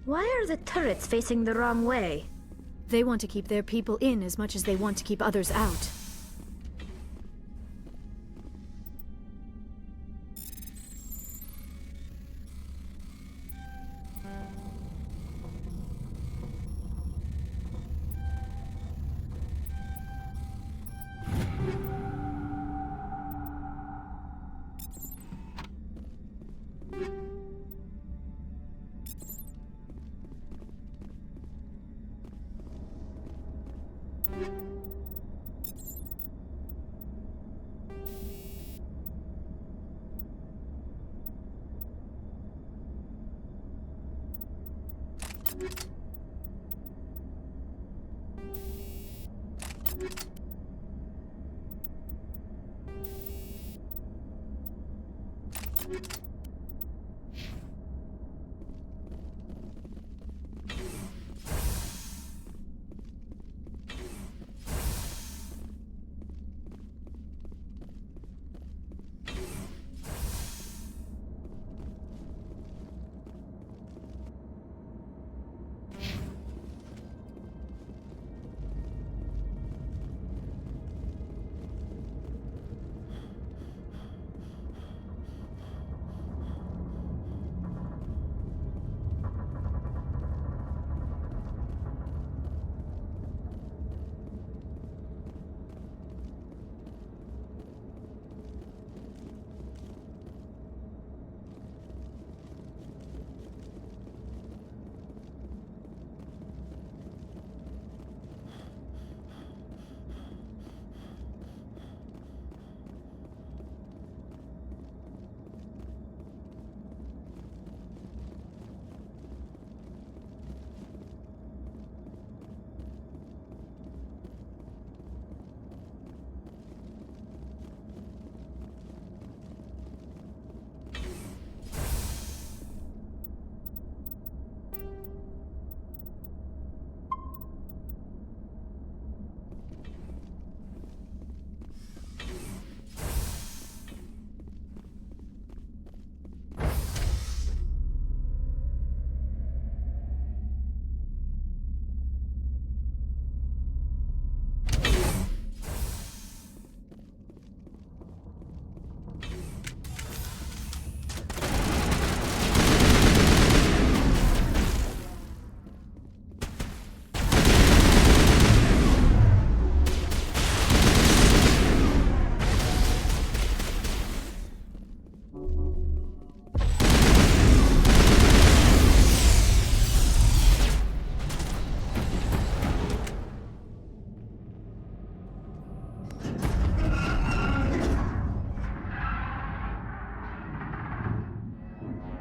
Why are the turrets facing the wrong way? They want to keep their people in as much as they want to keep others out.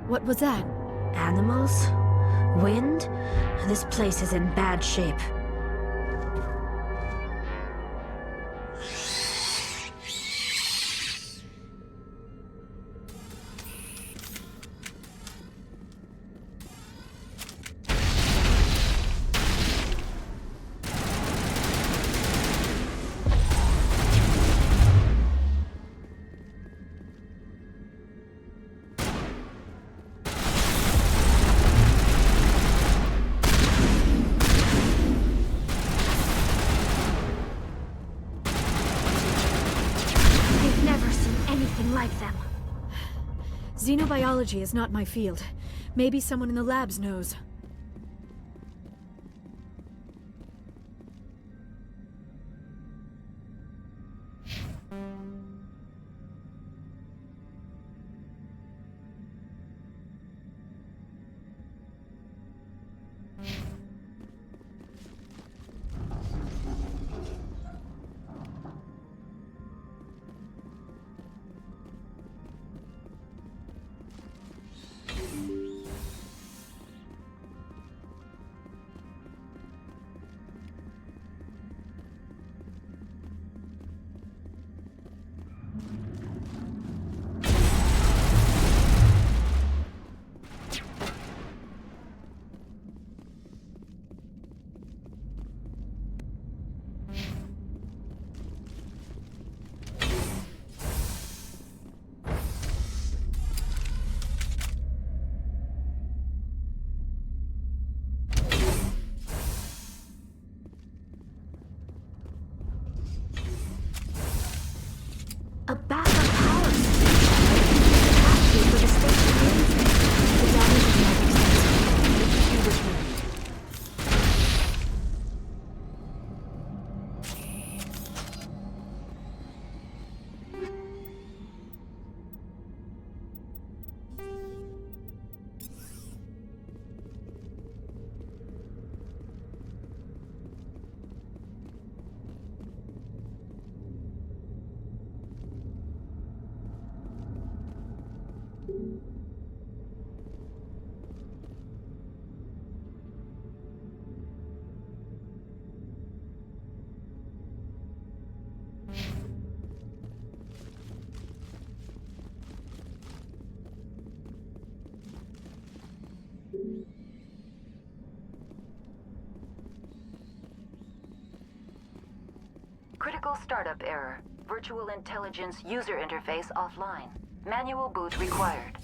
What was that? Animals? Wind? This place is in bad shape. Xenobiology is not my field. Maybe someone in the labs knows. Critical startup error. Virtual intelligence user interface offline. Manual boot required.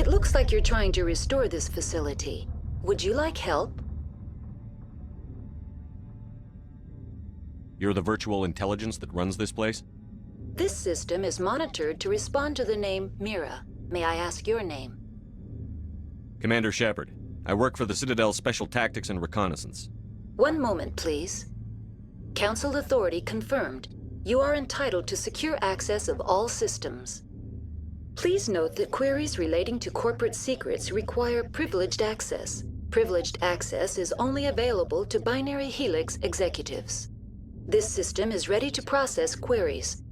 It looks like you're trying to restore this facility. Would you like help? You're the virtual intelligence that runs this place? This system is monitored to respond to the name Mira. May I ask your name? Commander Shepard. I work for the Citadel's Special Tactics and Reconnaissance. One moment, please. Council authority confirmed. You are entitled to secure access of all systems. Please note that queries relating to corporate secrets require privileged access. Privileged access is only available to Binary Helix executives. This system is ready to process queries.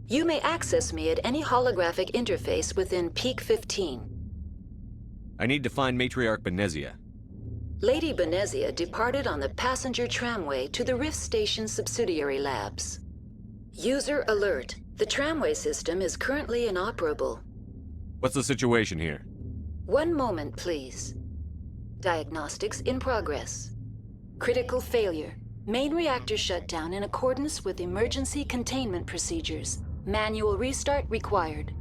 You may access me at any holographic interface within Peak 15. I need to find Matriarch Benezia. Lady Benezia departed on the passenger tramway to the Rift Station subsidiary labs. User alert. The tramway system is currently inoperable. What's the situation here? One moment, please. Diagnostics in progress. Critical failure. Main reactor shut down in accordance with emergency containment procedures. Manual restart required.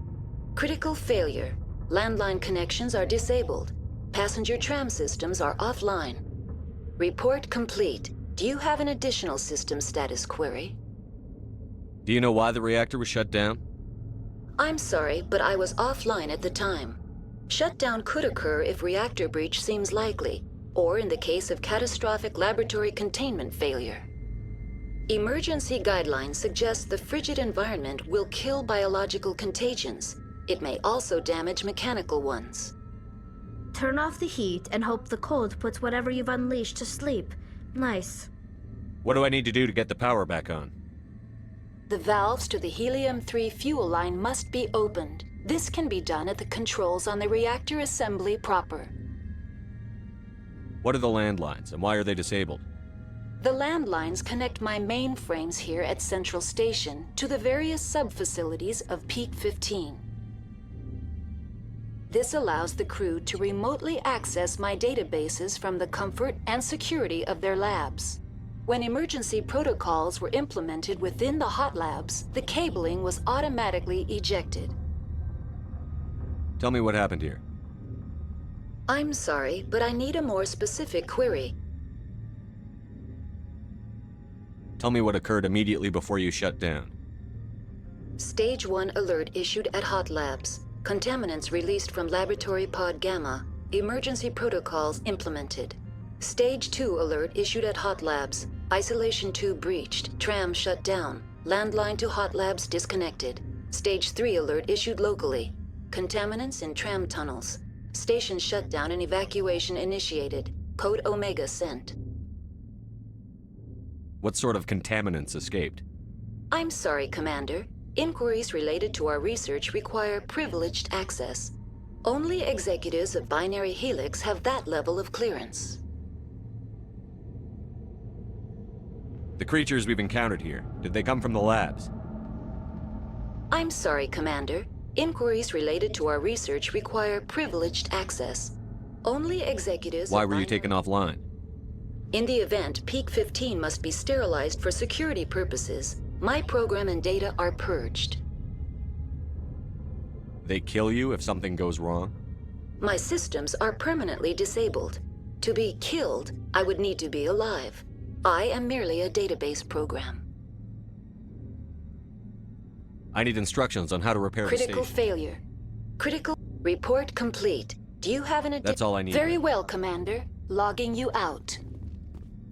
Critical failure. Landline connections are disabled. Passenger tram systems are offline. Report complete. Do you have an additional system status query? Do you know why the reactor was shut down? I'm sorry, but I was offline at the time. Shutdown could occur if reactor breach seems likely, or in the case of catastrophic laboratory containment failure. Emergency guidelines suggest the frigid environment will kill biological contagions. It may also damage mechanical ones. Turn off the heat and hope the cold puts whatever you've unleashed to sleep. Nice. What do I need to do to get the power back on? The valves to the helium-3 fuel line must be opened. This can be done at the controls on the reactor assembly proper. What are the landlines, and why are they disabled? The landlines connect my mainframes here at Central Station to the various sub-facilities of Peak 15. This allows the crew to remotely access my databases from the comfort and security of their labs. When emergency protocols were implemented within the hot labs, the cabling was automatically ejected. Tell me what happened here. I'm sorry, but I need a more specific query. Tell me what occurred immediately before you shut down. Stage 1 alert issued at hot labs. Contaminants released from Laboratory Pod Gamma. Emergency protocols implemented. Stage 2 alert issued at hot labs. Isolation 2 breached. Tram shut down. Landline to hot labs disconnected. Stage 3 alert issued locally. Contaminants in tram tunnels. Station shutdown and evacuation initiated. Code Omega sent. What sort of contaminants escaped? I'm sorry, Commander. Inquiries related to our research require privileged access. Only executives of Binary Helix have that level of clearance. The creatures we've encountered here, did they come from the labs? I'm sorry, Commander. Inquiries related to our research require privileged access. Only executives... Why were you taken offline? In the event, Peak 15 must be sterilized for security purposes. My program and data are purged. They kill you if something goes wrong? My systems are permanently disabled. To be killed, I would need to be alive. I am merely a database program. I need instructions on how to repair the Critical station. failure. Critical... Report complete. Do you have an... That's all I need. Very well, Commander. Logging you out.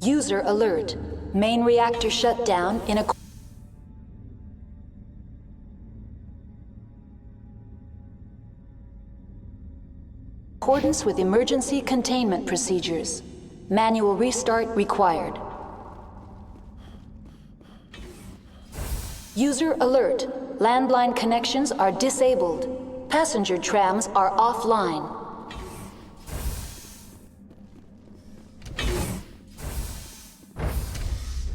User alert. Main reactor shut down in accordance with emergency containment procedures. Manual restart required. User alert. Landline connections are disabled. Passenger trams are offline.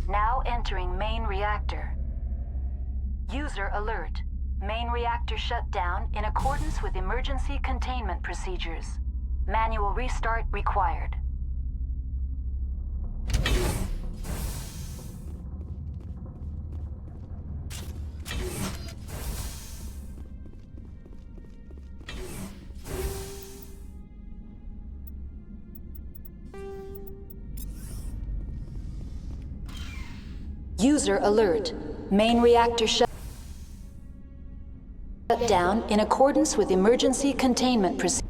Now entering main reactor. User alert. Main reactor shut down in accordance with emergency containment procedures. Manual restart required. User alert. Main reactor shut down in accordance with emergency containment procedures.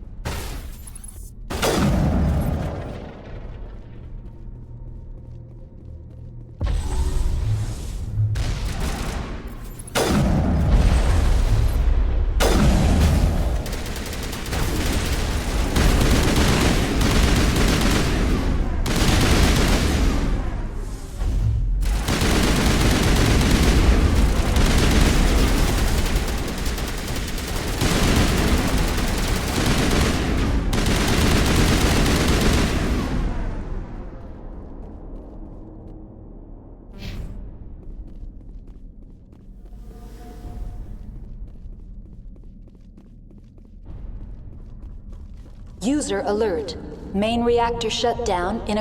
User alert. Main reactor shut down in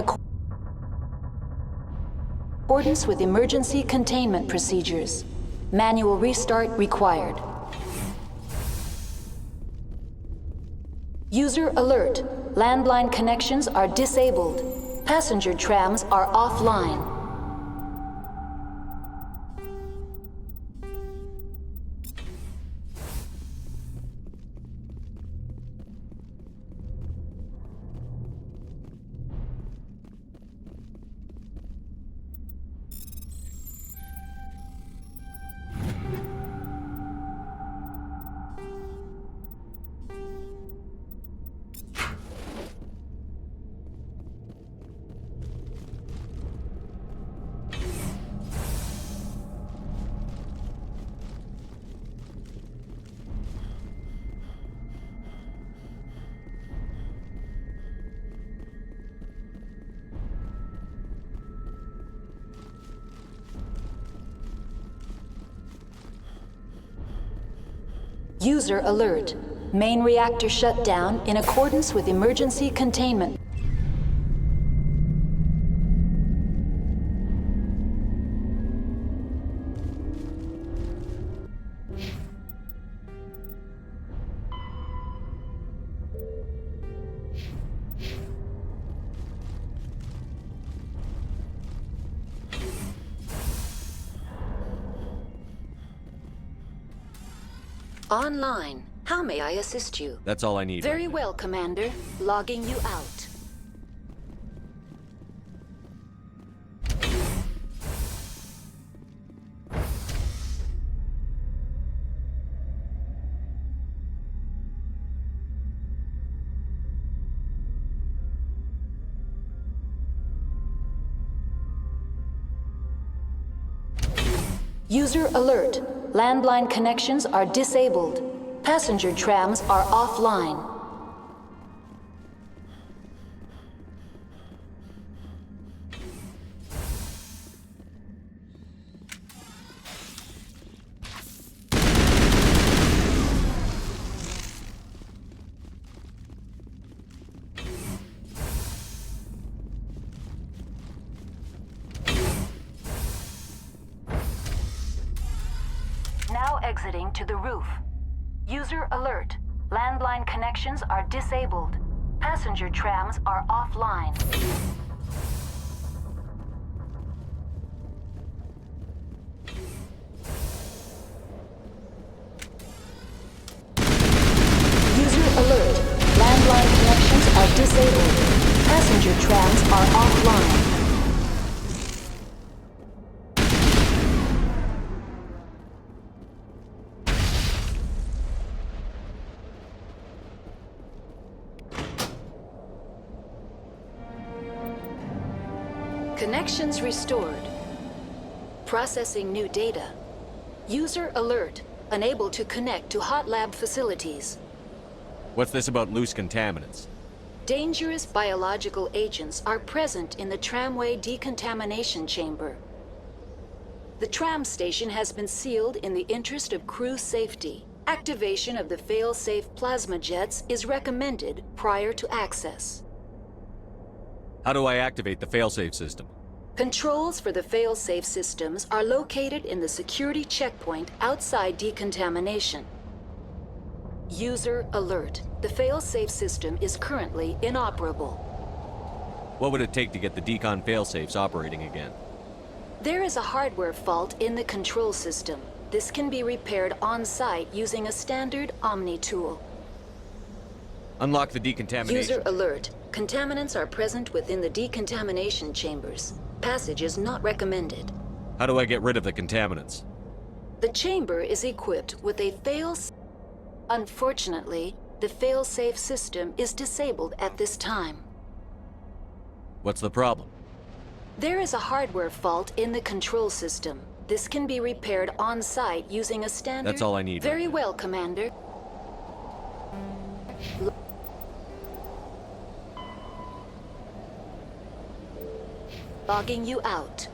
accordance with emergency containment procedures. Manual restart required. User alert. Landline connections are disabled. Passenger trams are offline. User alert. Main reactor shut down in accordance with emergency containment. Online. How may I assist you? That's all I need. Very well, Commander. Logging you out. User alert. Landline connections are disabled. Passenger trams are offline. Now exiting to the roof. User alert. Landline connections are disabled. Passenger trams are offline. User alert. Landline connections are disabled. Passenger trams are offline. Connections restored. Processing new data. User alert. Unable to connect to hot lab facilities. What's this about loose contaminants? Dangerous biological agents are present in the tramway decontamination chamber. The tram station has been sealed in the interest of crew safety. Activation of the fail-safe plasma jets is recommended prior to access. How do I activate the failsafe system? Controls for the fail-safe systems are located in the security checkpoint outside decontamination. User alert. The fail-safe system is currently inoperable. What would it take to get the decon failsafes operating again? There is a hardware fault in the control system. This can be repaired on-site using a standard Omni tool. Unlock the decontamination. User alert. Contaminants are present within the decontamination chambers. Passage is not recommended. How do I get rid of the contaminants? The chamber is equipped with a Unfortunately, the fail-safe system is disabled at this time. What's the problem? There is a hardware fault in the control system. This can be repaired on-site using a standard... That's all I need. Very well, Commander. Logging you out.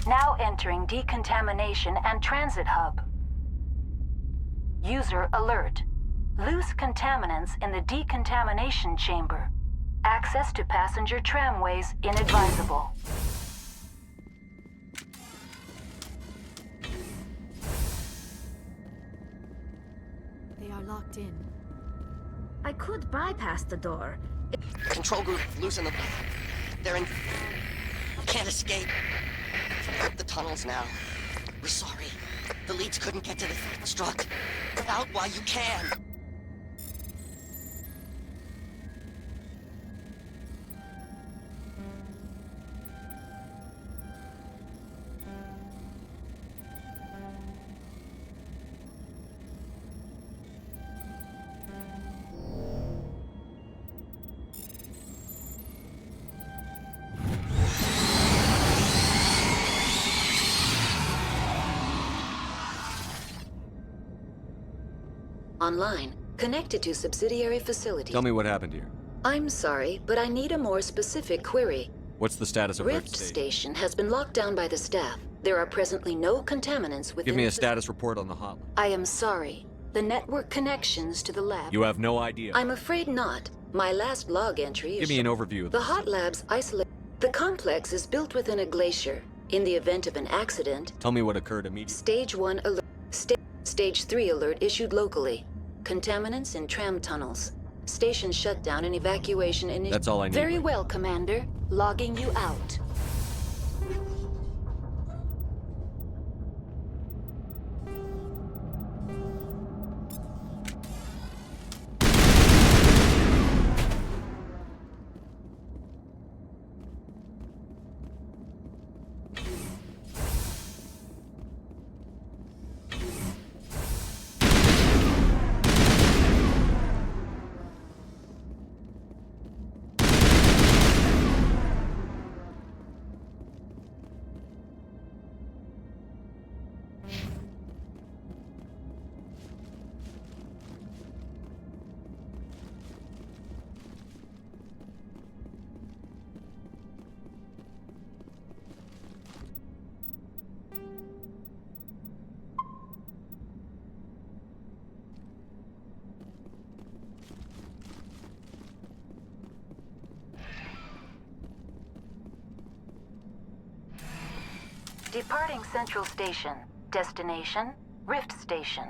Now entering decontamination and transit hub. User alert. Loose contaminants in the decontamination chamber. Access to passenger tramways inadvisable. They are locked in. I could bypass the door. Control group, loosen them. They're in... Can't escape. The tunnels now. We're sorry. The leads couldn't get to the struck. Get out while you can. Online, connected to subsidiary facility. Tell me what happened here. I'm sorry, but I need a more specific query. What's the status of Rift Station has been locked down by the staff. There are presently no contaminants within... Give me a status report on the hotline. I am sorry. The network connections to the lab... You have no idea. I'm afraid not. My last log entry is... Give me an overview of The this. hot labs isolate... The complex is built within a glacier. In the event of an accident... Tell me what occurred immediately. Stage 1 alert... Stage 3 alert issued locally. Contaminants in tram tunnels. Station shutdown and evacuation in... That's all I need. Very well, Commander. Logging you out. Departing Central Station. Destination, Rift Station.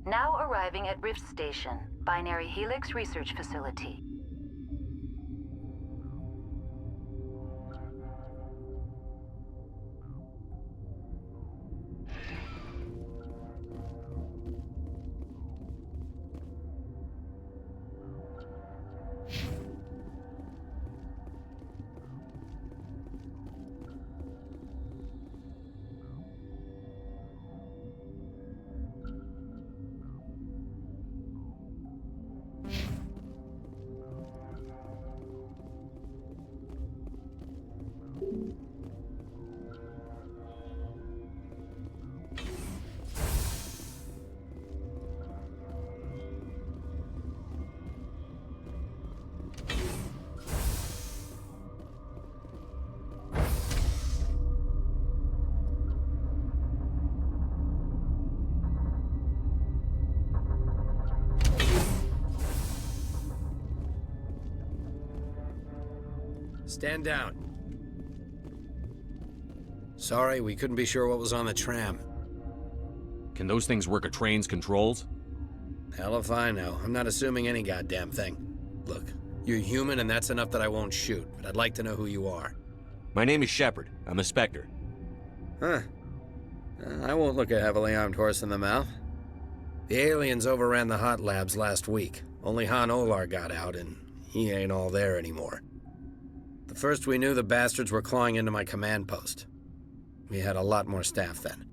Now arriving at Rift Station, Binary Helix Research Facility. Stand down. Sorry, we couldn't be sure what was on the tram. Can those things work a train's controls? Hell if I know. I'm not assuming any goddamn thing. Look, you're human and that's enough that I won't shoot, but I'd like to know who you are. My name is Shepard. I'm a Spectre. Huh. I won't look a heavily armed horse in the mouth. The aliens overran the hot labs last week. Only Han Olar got out, and he ain't all there anymore. The first we knew, the bastards were clawing into my command post. We had a lot more staff then.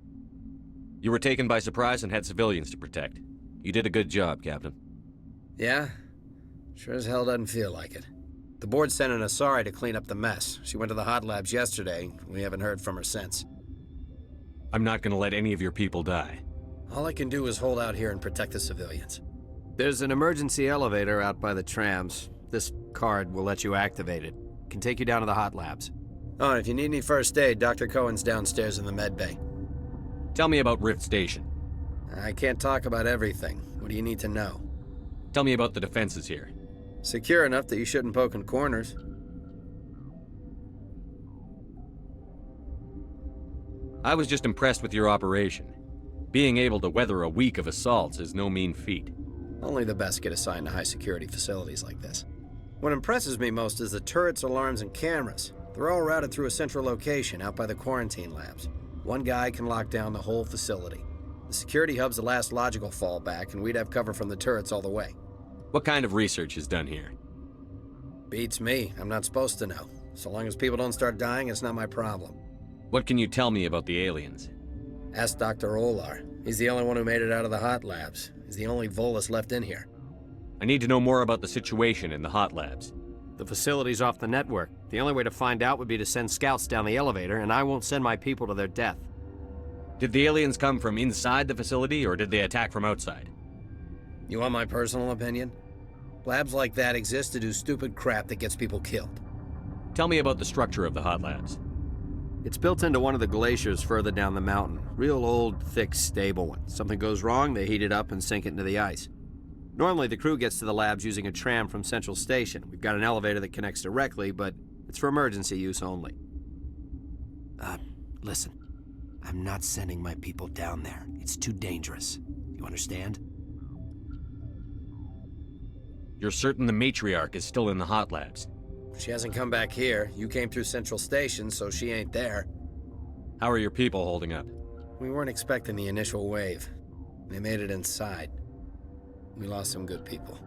You were taken by surprise and had civilians to protect. You did a good job, Captain. Yeah? Sure as hell doesn't feel like it. The board sent an Asari to clean up the mess. She went to the hot labs yesterday. We haven't heard from her since. I'm not gonna let any of your people die. All I can do is hold out here and protect the civilians. There's an emergency elevator out by the trams. This card will let you activate it. Can take you down to the hot labs. Oh, and if you need any first aid, Dr. Cohen's downstairs in the med bay. Tell me about Rift Station. I can't talk about everything. What do you need to know? Tell me about the defenses here. Secure enough that you shouldn't poke in corners. I was just impressed with your operation. Being able to weather a week of assaults is no mean feat. Only the best get assigned to high-security facilities like this. What impresses me most is the turrets, alarms, and cameras. They're all routed through a central location out by the quarantine labs. One guy can lock down the whole facility. The security hub's the last logical fallback, and we'd have cover from the turrets all the way. What kind of research is done here? Beats me. I'm not supposed to know. So long as people don't start dying, it's not my problem. What can you tell me about the aliens? Ask Dr. Olar. He's the only one who made it out of the hot labs. He's the only Volus left in here. I need to know more about the situation in the hot labs. The facility's off the network. The only way to find out would be to send scouts down the elevator, and I won't send my people to their death. Did the aliens come from inside the facility, or did they attack from outside? You want my personal opinion? Labs like that exist to do stupid crap that gets people killed. Tell me about the structure of the hot labs. It's built into one of the glaciers further down the mountain. Real old, thick, stable one. Something goes wrong, they heat it up and sink it into the ice. Normally, the crew gets to the labs using a tram from Central Station. We've got an elevator that connects directly, but it's for emergency use only. Listen. I'm not sending my people down there. It's too dangerous. You understand? You're certain the matriarch is still in the hot labs? She hasn't come back here. You came through Central Station, so she ain't there. How are your people holding up? We weren't expecting the initial wave. They made it inside. We lost some good people.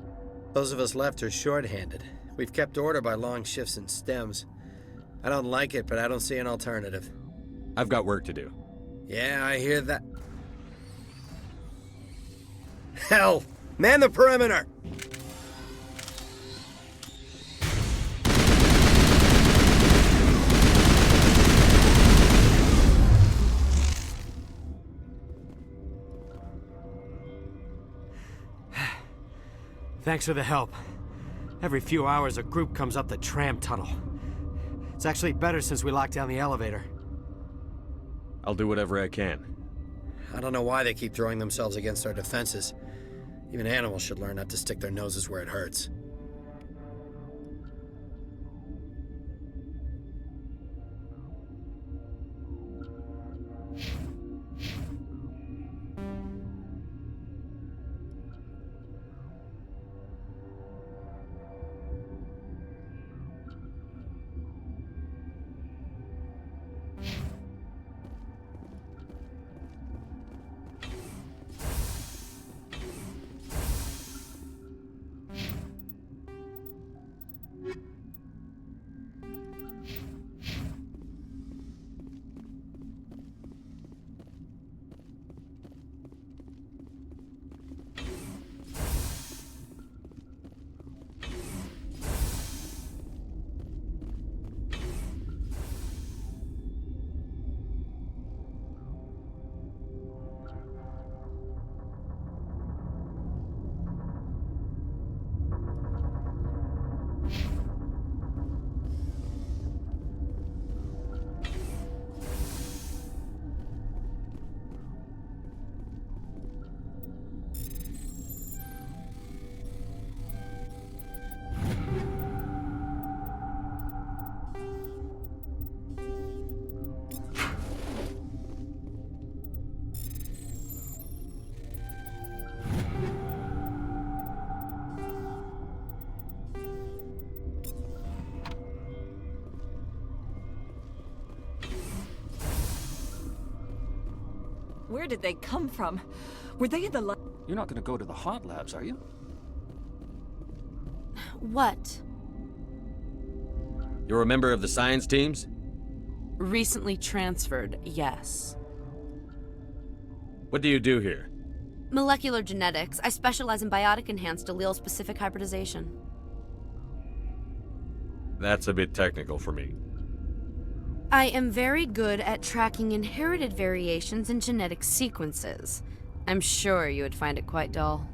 Those of us left are short-handed. We've kept order by long shifts and stems. I don't like it, but I don't see an alternative. I've got work to do. Yeah, I hear that. Hell! Man the perimeter! Thanks for the help. Every few hours, a group comes up the tram tunnel. It's actually better since we locked down the elevator. I'll do whatever I can. I don't know why they keep throwing themselves against our defenses. Even animals should learn not to stick their noses where it hurts. Where did they come from? Were they in the lab? You're not gonna go to the hot labs, are you? What? You're a member of the science teams? Recently transferred, yes. What do you do here? Molecular genetics. I specialize in biotic-enhanced allele-specific hybridization. That's a bit technical for me. I am very good at tracking inherited variations in genetic sequences. I'm sure you would find it quite dull.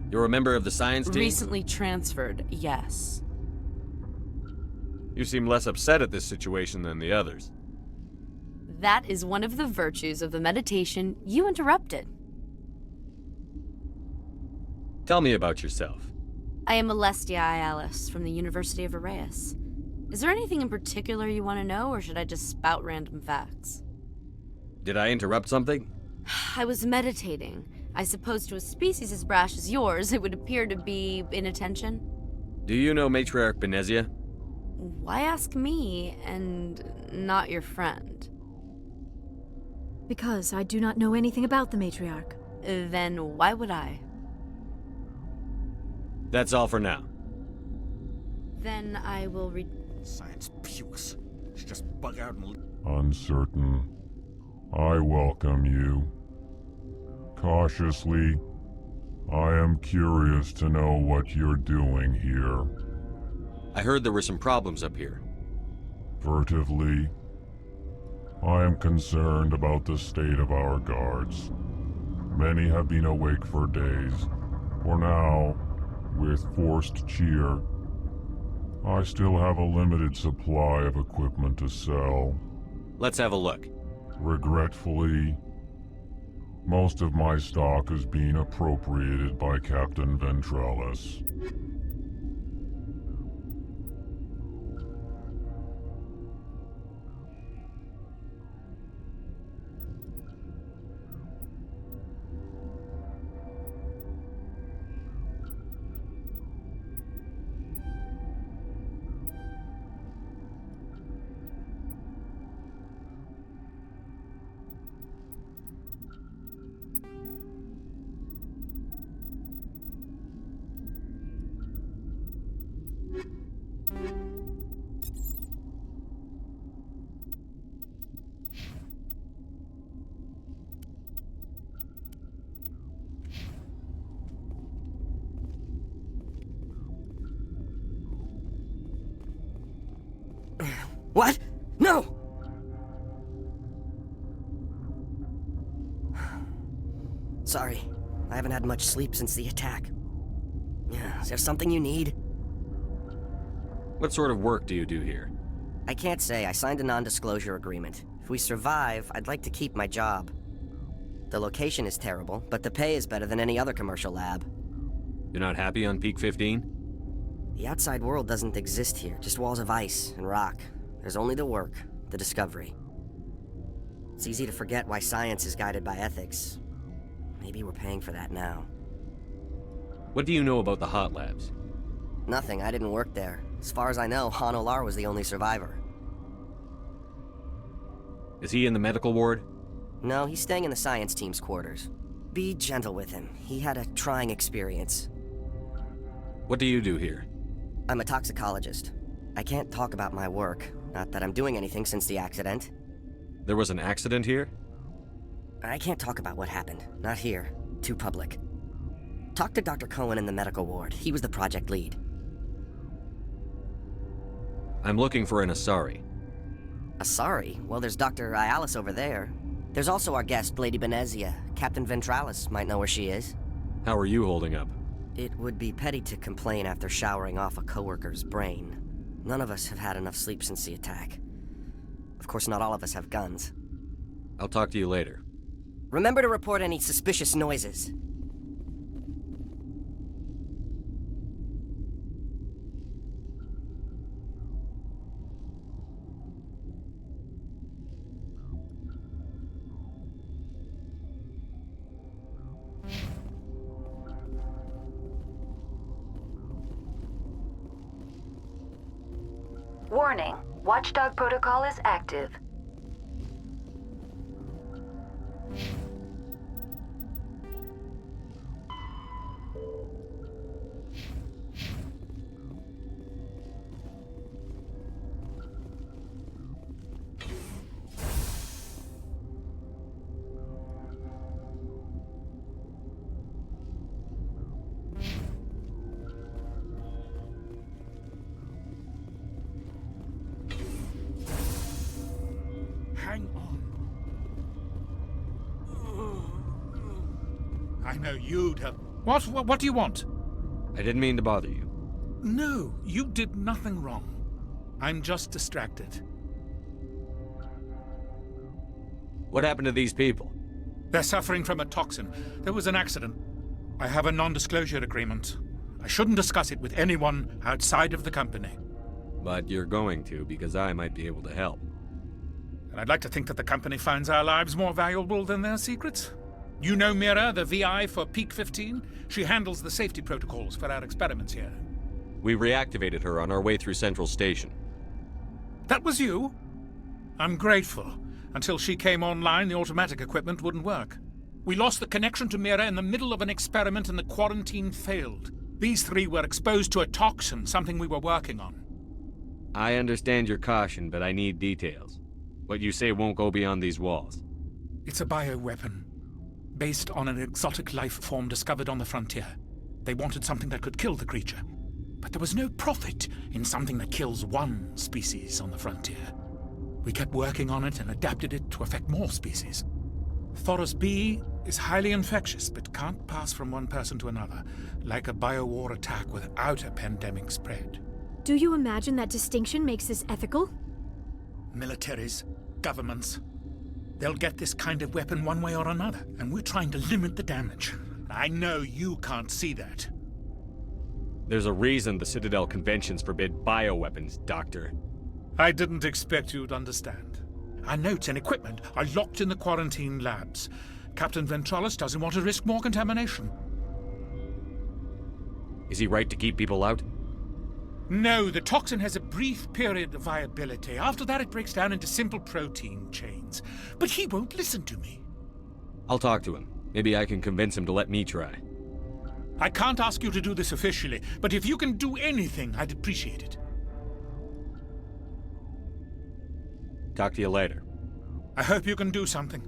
You're a member of the science team? Recently transferred, yes. You seem less upset at this situation than the others. That is one of the virtues of the meditation you interrupted. Tell me about yourself. I am Alestia Ialis from the University of Arraeus. Is there anything in particular you want to know, or should I just spout random facts? Did I interrupt something? I was meditating. I suppose to a species as brash as yours, it would appear to be inattention. Do you know Matriarch Benezia? Why ask me, and not your friend? Because I do not know anything about the matriarch. Then why would I? That's all for now. Then I will read. Science pukes. Should just bug out and... Uncertain. I welcome you. Cautiously, I am curious to know what you're doing here. I heard there were some problems up here. Furtively, I am concerned about the state of our guards. Many have been awake for days. For now, with forced cheer, I still have a limited supply of equipment to sell. Let's have a look. Regretfully, most of my stock is being appropriated by Captain Ventralis. What? No! Sorry, I haven't had much sleep since the attack. Is there something you need? What sort of work do you do here? I can't say. I signed a non-disclosure agreement. If we survive, I'd like to keep my job. The location is terrible, but the pay is better than any other commercial lab. You're not happy on Peak 15? The outside world doesn't exist here, just walls of ice and rock. There's only the work, the discovery. It's easy to forget why science is guided by ethics. Maybe we're paying for that now. What do you know about the hot labs? Nothing, I didn't work there. As far as I know, Han Olar was the only survivor. Is he in the medical ward? No, he's staying in the science team's quarters. Be gentle with him. He had a trying experience. What do you do here? I'm a toxicologist. I can't talk about my work. Not that I'm doing anything since the accident. There was an accident here? I can't talk about what happened. Not here. Too public. Talk to Dr. Cohen in the medical ward. He was the project lead. I'm looking for an Asari. Asari? Well, there's Dr. Ialis over there. There's also our guest, Lady Benezia. Captain Ventralis might know where she is. How are you holding up? It would be petty to complain after showering off a coworker's brain. None of us have had enough sleep since the attack. Of course, not all of us have guns. I'll talk to you later. Remember to report any suspicious noises. Warning, Watchdog protocol is active. I know you'd have... What do you want? I didn't mean to bother you. No, you did nothing wrong. I'm just distracted. What happened to these people? They're suffering from a toxin. There was an accident. I have a non-disclosure agreement. I shouldn't discuss it with anyone outside of the company. But you're going to, because I might be able to help. And I'd like to think that the company finds our lives more valuable than their secrets. You know Mira, the VI for Peak 15? She handles the safety protocols for our experiments here. We reactivated her on our way through Central Station. That was you? I'm grateful. Until she came online, the automatic equipment wouldn't work. We lost the connection to Mira in the middle of an experiment and the quarantine failed. These three were exposed to a toxin, something we were working on. I understand your caution, but I need details. What you say won't go beyond these walls. It's a bioweapon, based on an exotic life form discovered on the frontier. They wanted something that could kill the creature. But there was no profit in something that kills one species on the frontier. We kept working on it and adapted it to affect more species. Thoros B is highly infectious, but can't pass from one person to another, like a biowar attack without a pandemic spread. Do you imagine that distinction makes this ethical? Militaries, governments, they'll get this kind of weapon one way or another, and we're trying to limit the damage. I know you can't see that. There's a reason the Citadel conventions forbid bioweapons, Doctor. I didn't expect you'd understand. Our notes and equipment are locked in the quarantine labs. Captain Ventralis doesn't want to risk more contamination. Is he right to keep people out? No, the toxin has a brief period of viability. After that, it breaks down into simple protein chains. But he won't listen to me. I'll talk to him. Maybe I can convince him to let me try. I can't ask you to do this officially, but if you can do anything, I'd appreciate it. Talk to you later. I hope you can do something.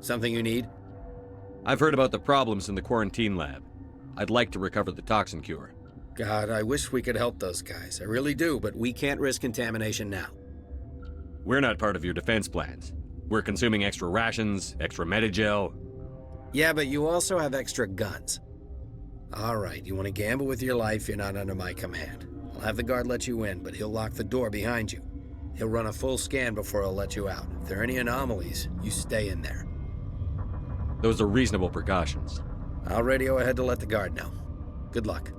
Something you need? I've heard about the problems in the quarantine lab. I'd like to recover the toxin cure. God, I wish we could help those guys. I really do, but we can't risk contamination now. We're not part of your defense plans. We're consuming extra rations, extra Medigel. Yeah, but you also have extra guns. All right, you want to gamble with your life, you're not under my command. I'll have the guard let you in, but he'll lock the door behind you. He'll run a full scan before he'll let you out. If there are any anomalies, you stay in there. Those are reasonable precautions. I'll radio ahead to let the guard know. Good luck.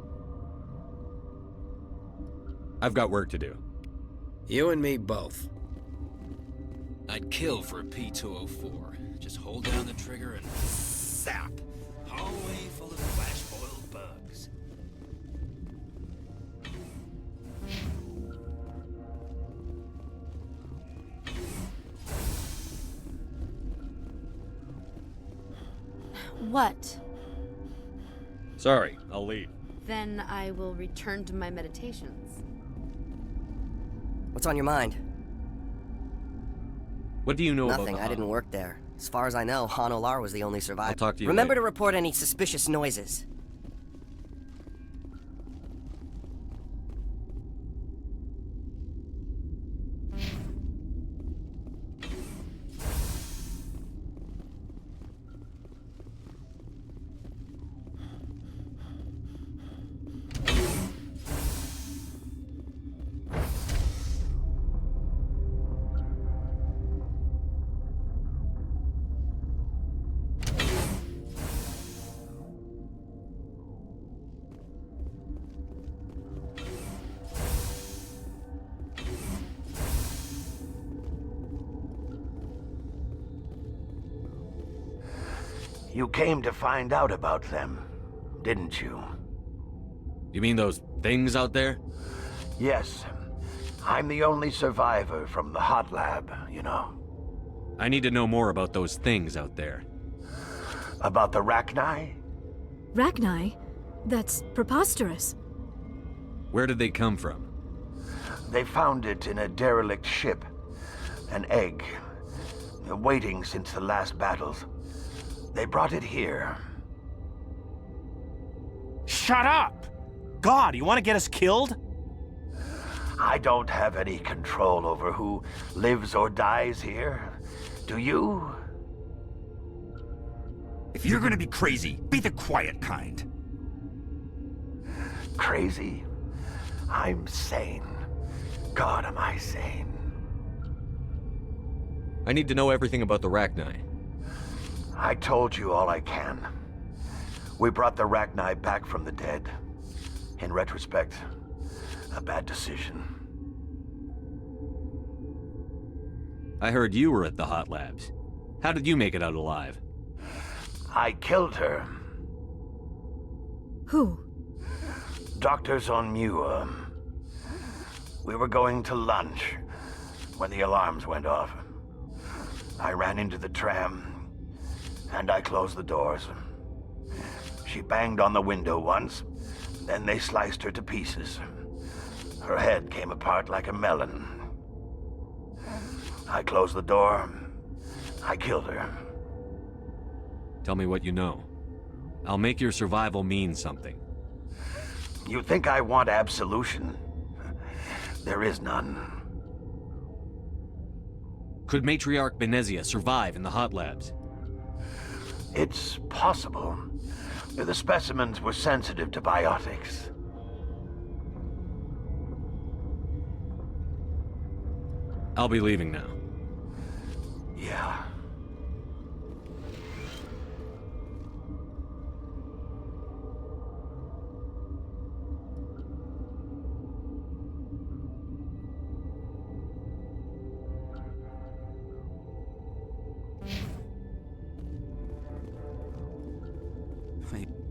I've got work to do. You and me both. I'd kill for a P-204. Just hold down the trigger and zap. Hallway full of flash-boiled bugs. What? Sorry, I'll leave. Then I will return to my meditations. What's on your mind? What do you know about Nothing. the I didn't work there. As far as I know, Han Olar was the only survivor. I'll talk to you Remember later. to report any suspicious noises. You came to find out about them, didn't you? You mean those things out there? Yes. I'm the only survivor from the hot lab, you know. I need to know more about those things out there. About the Rachni? Rachni? That's preposterous. Where did they come from? They found it in a derelict ship. An egg. Waiting since the last battles. They brought it here. Shut up! God, you want to get us killed? I don't have any control over who lives or dies here. Do you? If you're gonna be crazy, be the quiet kind. Crazy? I'm sane. God, am I sane. I need to know everything about the Rachni. I told you all I can. We brought the Rachni back from the dead. In retrospect, a bad decision. I heard you were at the hot labs. How did you make it out alive? I killed her. Who? Doctors on Muir. We were going to lunch when the alarms went off. I ran into the tram, and I closed the doors. She banged on the window once, then they sliced her to pieces. Her head came apart like a melon. I closed the door. I killed her. Tell me what you know. I'll make your survival mean something. You think I want absolution? There is none. Could Matriarch Benezia survive in the hot labs? It's possible. The specimens were sensitive to biotics. I'll be leaving now. Yeah.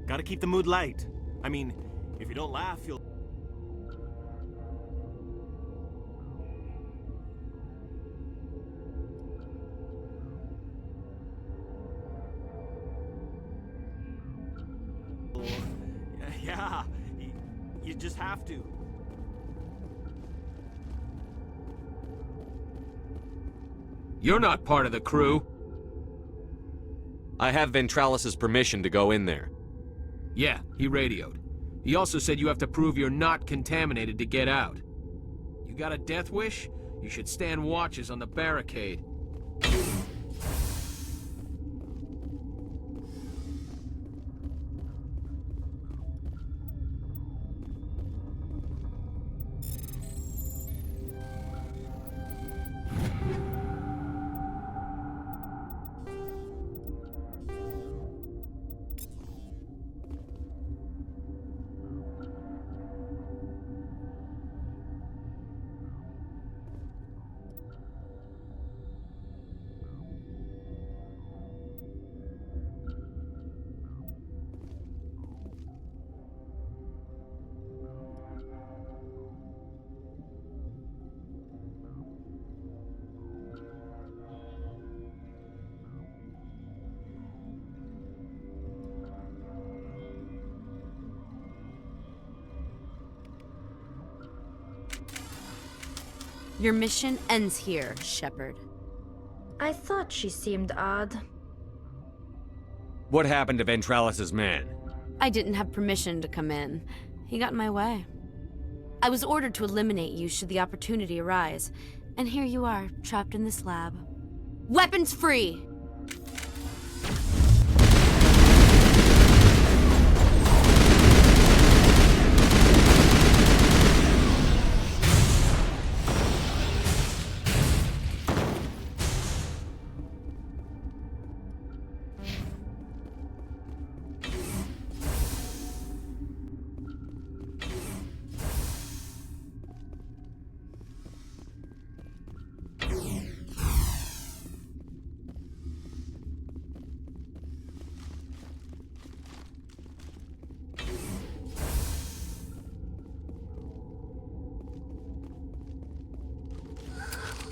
Gotta keep the mood light. I mean, if you don't laugh, you'll... Yeah, you just have to. You're not part of the crew. I have Ventralis's permission to go in there. Yeah, he radioed. He also said you have to prove you're not contaminated to get out. You got a death wish? You should stand watches on the barricade. Your mission ends here, Shepard. I thought she seemed odd. What happened to Ventralis's man? I didn't have permission to come in. He got in my way. I was ordered to eliminate you should the opportunity arise. And here you are, trapped in this lab. Weapons free!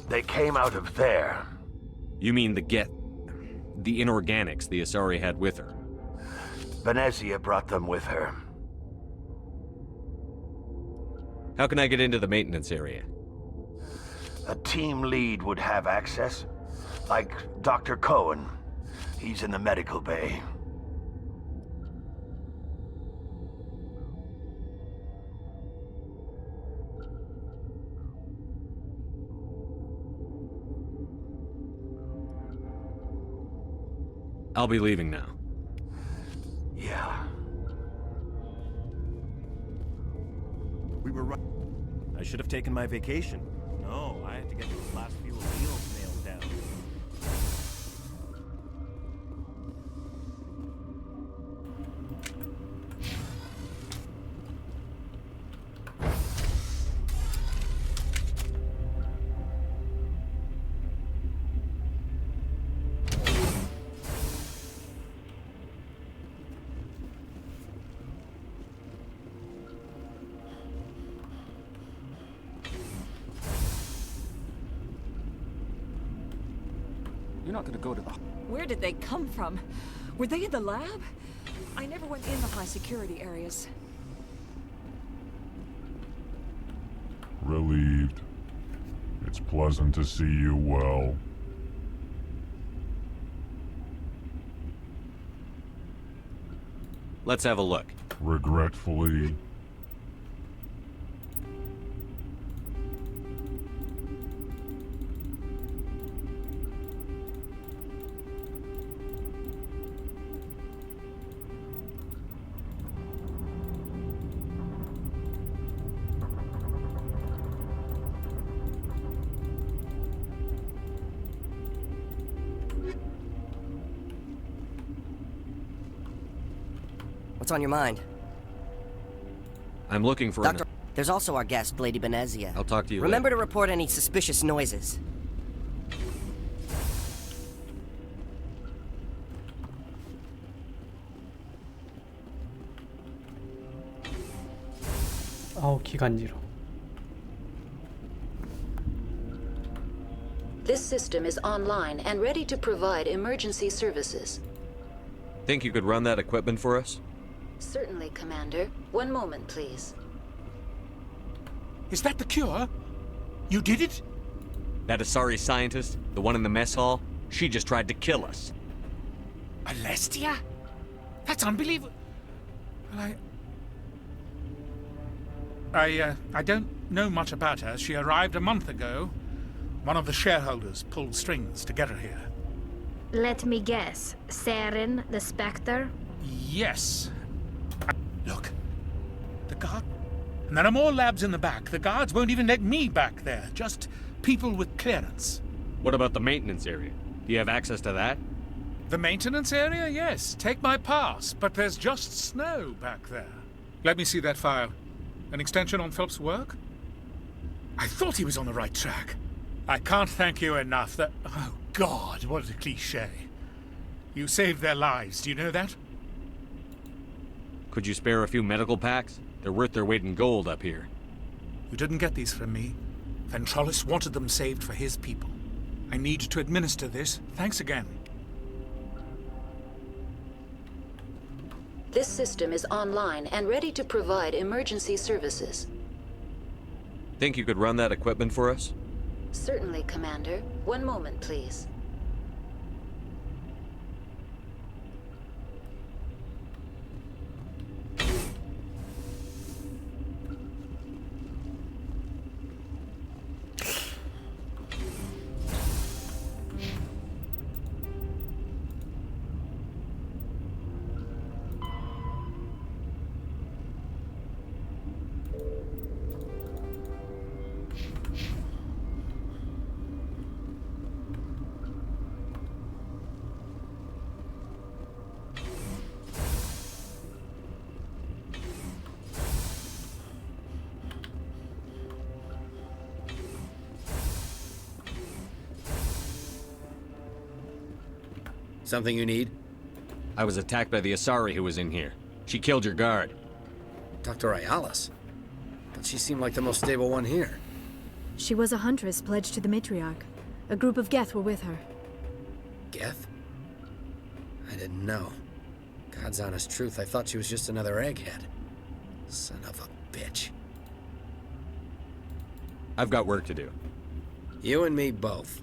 They came out of there. You mean the inorganics the Asari had with her? Venezia brought them with her. How can I get into the maintenance area? A team lead would have access. Like Dr. Cohen. He's in the medical bay. I'll be leaving now. Yeah. We were right. I should have taken my vacation. No, I had to get those last few wheels nailed down. You're not gonna go to the... Where did they come from? Were they in the lab? I never went in the high security areas. Relieved. It's pleasant to see you well. Let's have a look. Regretfully, What's on your mind? I'm looking for Doctor, there's also our guest, Lady Venezia. I'll talk to you Remember later. to report any suspicious noises. 기관지로. This system is online and ready to provide emergency services. Think you could run that equipment for us? Certainly, Commander. One moment, please. Is that the cure? You did it? That Asari scientist, the one in the mess hall, she just tried to kill us. Alestia? That's unbelievable. Well, I don't know much about her. She arrived a month ago. One of the shareholders pulled strings to get her here. Let me guess. Saren, the Spectre? Yes. Look. The guard... And there are more labs in the back. The guards won't even let me back there. Just people with clearance. What about the maintenance area? Do you have access to that? The maintenance area? Yes. Take my pass. But there's just snow back there. Let me see that file. An extension on Phelps' work? I thought he was on the right track. I can't thank you enough that... Oh, God, what a cliché. You saved their lives, do you know that? Could you spare a few medical packs? They're worth their weight in gold up here. You didn't get these from me. Ventrolis wanted them saved for his people. I need to administer this. Thanks again. This system is online and ready to provide emergency services. Think you could run that equipment for us? Certainly, Commander. One moment, please. Something you need? I was attacked by the Asari who was in here. She killed your guard. Dr. Ayalis? But she seemed like the most stable one here. She was a huntress pledged to the matriarch. A group of Geth were with her. Geth? I didn't know. God's honest truth, I thought she was just another egghead. Son of a bitch. I've got work to do. You and me both.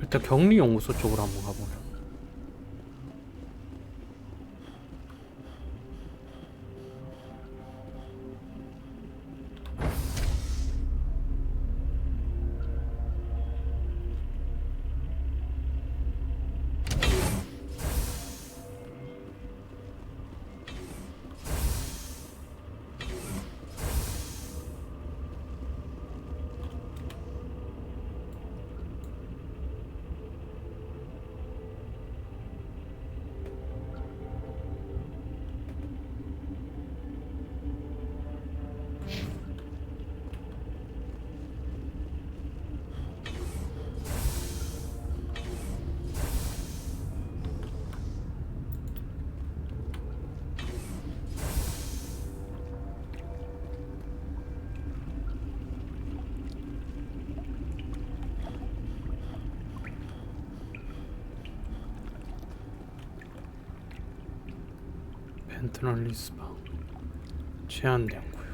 일단 격리연구소 쪽으로 한번 가보자. 드라니스 방 제한된 구역.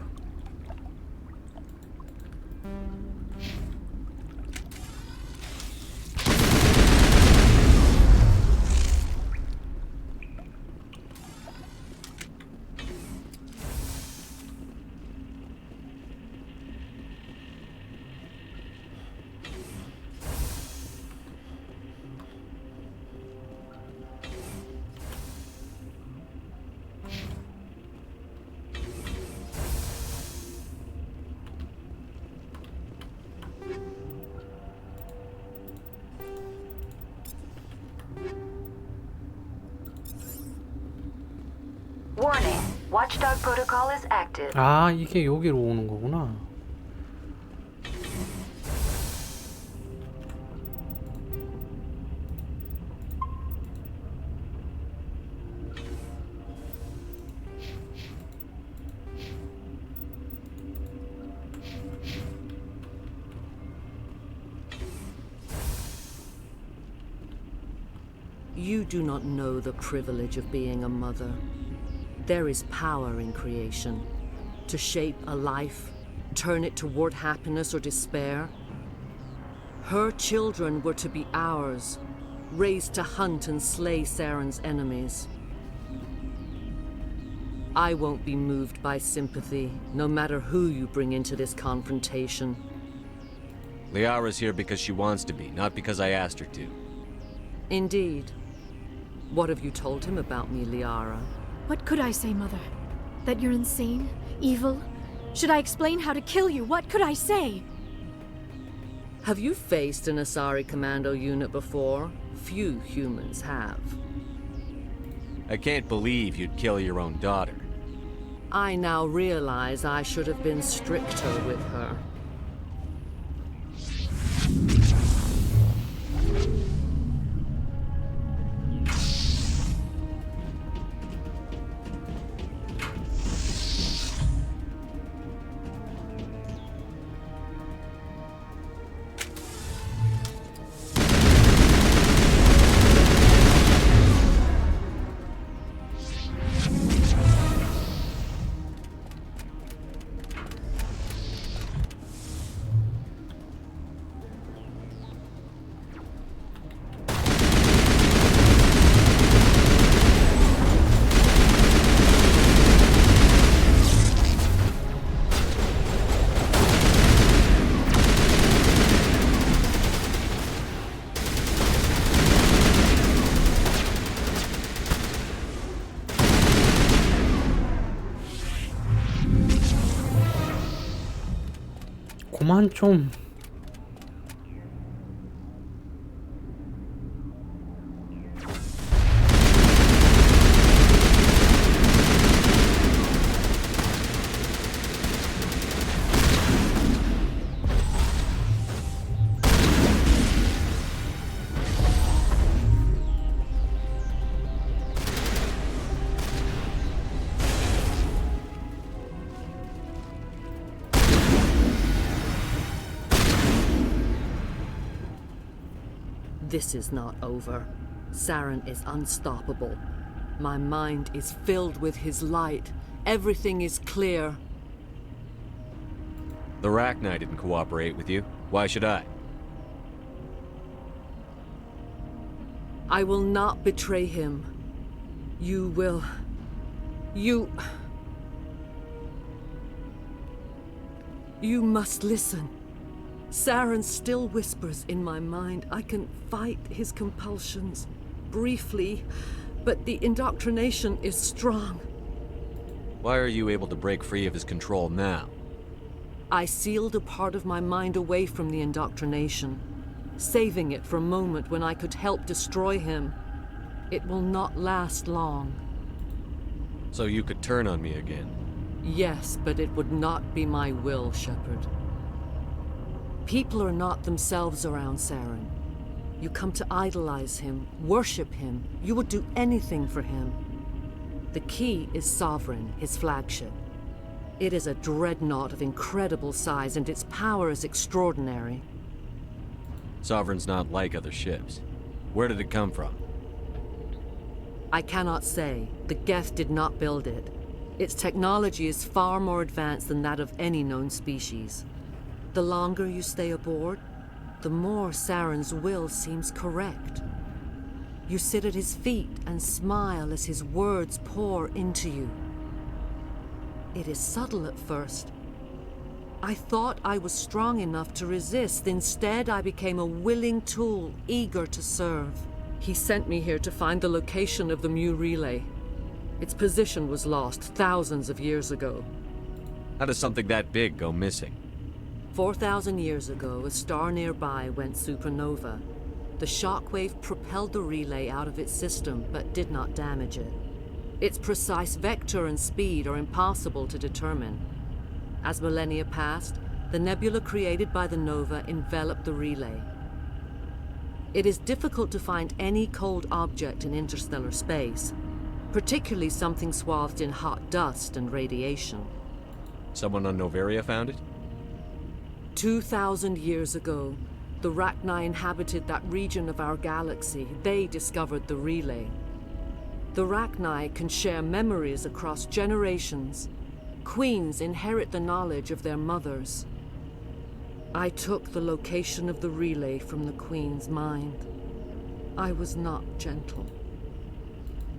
Warning. Watchdog protocol is active. 아, 이게 여기로 오는 거구나. You do not know the privilege of being a mother. There is power in creation. To shape a life, turn it toward happiness or despair. Her children were to be ours, raised to hunt and slay Saren's enemies. I won't be moved by sympathy, no matter who you bring into this confrontation. Liara's here because she wants to be, not because I asked her to. Indeed. What have you told him about me, Liara? What could I say, Mother? That you're insane? Evil? Should I explain how to kill you? What could I say? Have you faced an Asari commando unit before? Few humans have. I can't believe you'd kill your own daughter. I now realize I should have been stricter with her. 그만 좀. This is not over. Saren is unstoppable. My mind is filled with his light. Everything is clear. The Rachni didn't cooperate with you. Why should I? I will not betray him. You will... You must listen. Saren still whispers in my mind. I can fight his compulsions, briefly, but the indoctrination is strong. Why are you able to break free of his control now? I sealed a part of my mind away from the indoctrination, saving it for a moment when I could help destroy him. It will not last long. So you could turn on me again? Yes, but it would not be my will, Shepard. People are not themselves around Saren. You come to idolize him, worship him. You would do anything for him. The key is Sovereign, his flagship. It is a dreadnought of incredible size, and its power is extraordinary. Sovereign's not like other ships. Where did it come from? I cannot say. The Geth did not build it. Its technology is far more advanced than that of any known species. The longer you stay aboard, the more Saren's will seems correct. You sit at his feet and smile as his words pour into you. It is subtle at first. I thought I was strong enough to resist. Instead, I became a willing tool, eager to serve. He sent me here to find the location of the Mu relay. Its position was lost thousands of years ago. How does something that big go missing? 4,000 years ago, a star nearby went supernova. The shockwave propelled the relay out of its system, but did not damage it. Its precise vector and speed are impossible to determine. As millennia passed, the nebula created by the nova enveloped the relay. It is difficult to find any cold object in interstellar space, particularly something swathed in hot dust and radiation. Someone on Noveria found it? 2,000 years ago, the Rachni inhabited that region of our galaxy. They discovered the relay. The Rachni can share memories across generations. Queens inherit the knowledge of their mothers. I took the location of the relay from the Queen's mind. I was not gentle.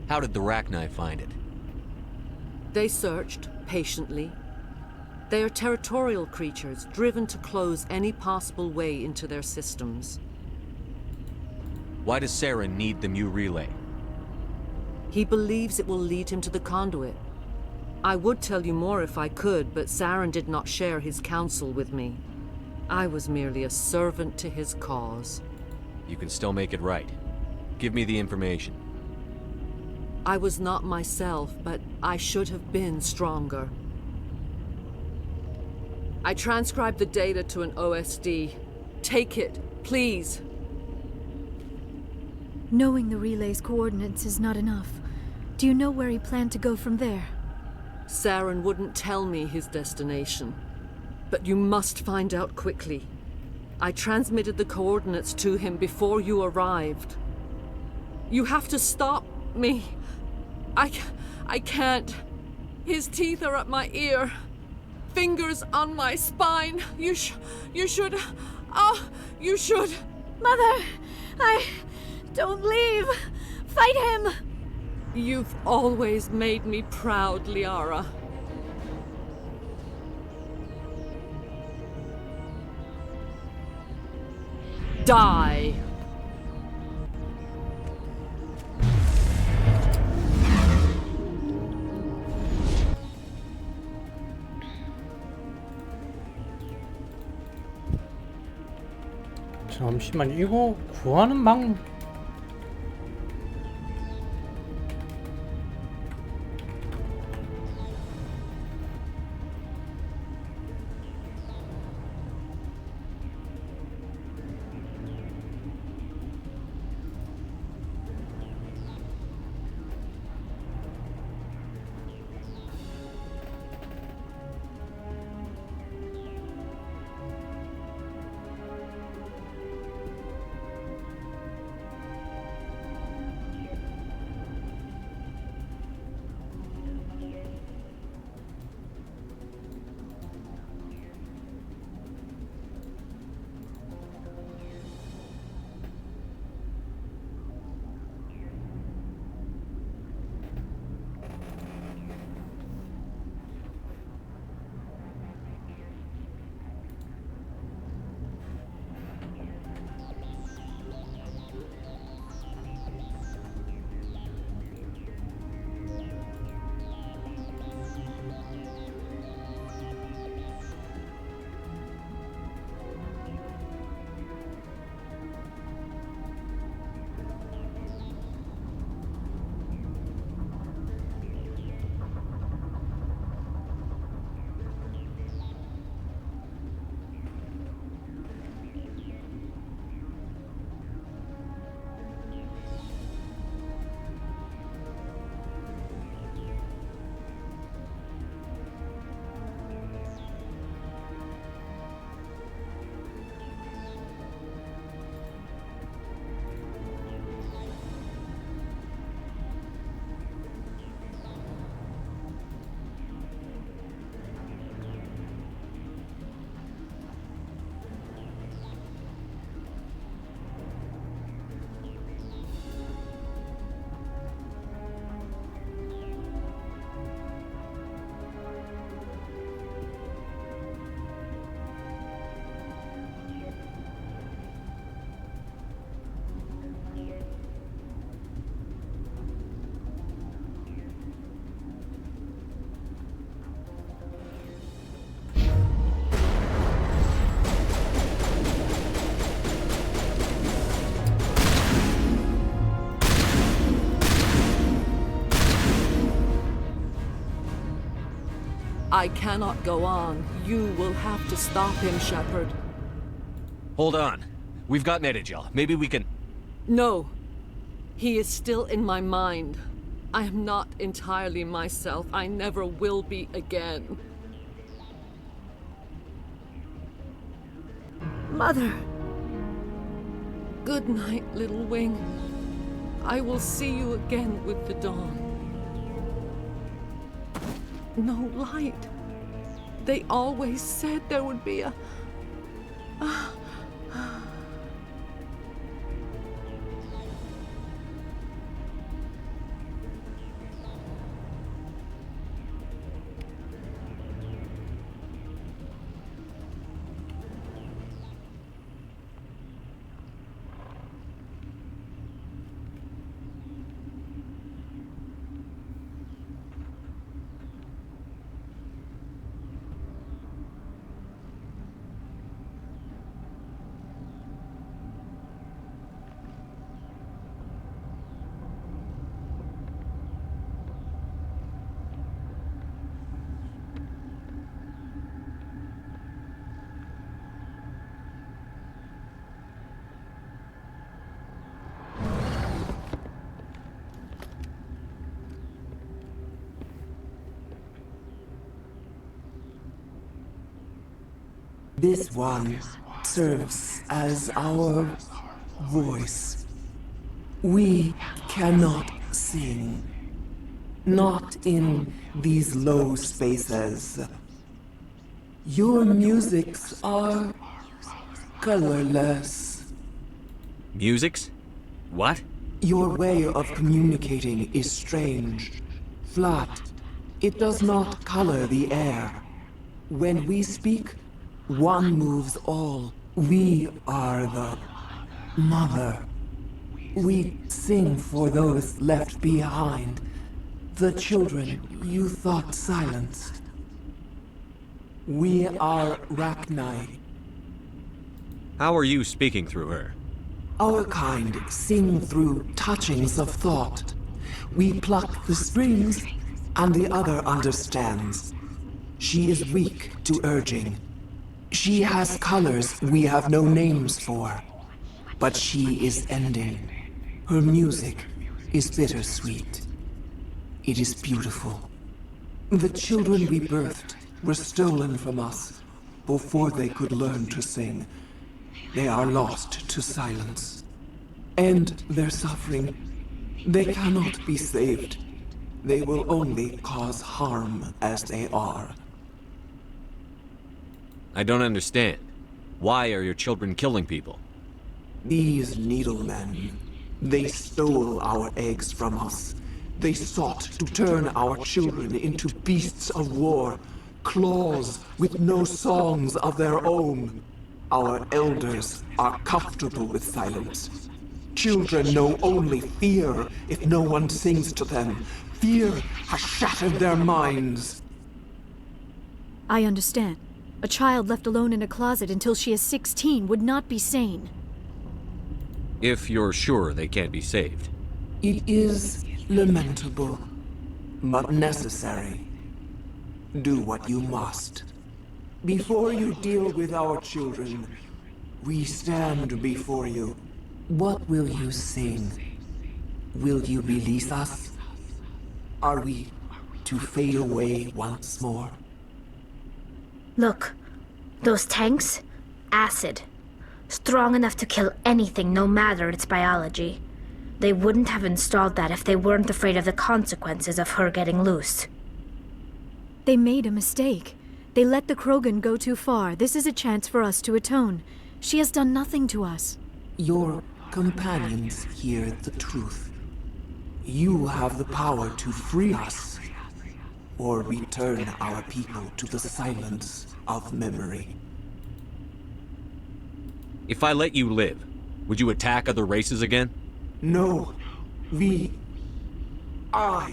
How did the Rachni find it? They searched, patiently. They are territorial creatures, driven to close any possible way into their systems. Why does Saren need the Mu relay? He believes it will lead him to the conduit. I would tell you more if I could, but Saren did not share his counsel with me. I was merely a servant to his cause. You can still make it right. Give me the information. I was not myself, but I should have been stronger. I transcribed the data to an OSD. Take it, please. Knowing the relay's coordinates is not enough. Do you know where he planned to go from there? Saren wouldn't tell me his destination. But you must find out quickly. I transmitted the coordinates to him before you arrived. You have to stop me. I can't. His teeth are at my ear. Fingers on my spine. You should. You should. Mother, don't leave. Fight him. You've always made me proud, Liara. Die. 잠시만, 이거 구하는 방 I cannot go on. You will have to stop him, Shepard. Hold on. We've got Medigel. Maybe we can... No. He is still in my mind. I am not entirely myself. I never will be again. Mother! Good night, little wing. I will see you again with the dawn. No light. They always said there would be a... This one serves as our voice. We cannot sing. Not in these low spaces. Your musics are colorless. Musics? What? Your way of communicating is strange. Flat. It does not color the air. When we speak, one moves all. We are the mother. We sing for those left behind. The children you thought silenced. We are Rachni. How are you speaking through her? Our kind sing through touchings of thought. We pluck the strings, and the other understands. She is weak to urging. She has colors we have no names for. But she is ending. Her music is bittersweet. It is beautiful. The children we birthed were stolen from us before they could learn to sing. They are lost to silence. And their suffering, they cannot be saved. They will only cause harm as they are. I don't understand. Why are your children killing people? These needlemen, they stole our eggs from us. They sought to turn our children into beasts of war, claws with no songs of their own. Our elders are comfortable with silence. Children know only fear if no one sings to them. Fear has shattered their minds. I understand. A child left alone in a closet until she is 16 would not be sane. If you're sure they can't be saved. It is lamentable, but necessary. Do what you must. Before you deal with our children, we stand before you. What will you sing? Will you release us? Are we to fade away once more? Look, those tanks? Acid. Strong enough to kill anything, no matter its biology. They wouldn't have installed that if they weren't afraid of the consequences of her getting loose. They made a mistake. They let the Krogan go too far. This is a chance for us to atone. She has done nothing to us. Your companions hear the truth. You have the power to free us, or return our people to the silence of memory. If I let you live, would you attack other races again? No. I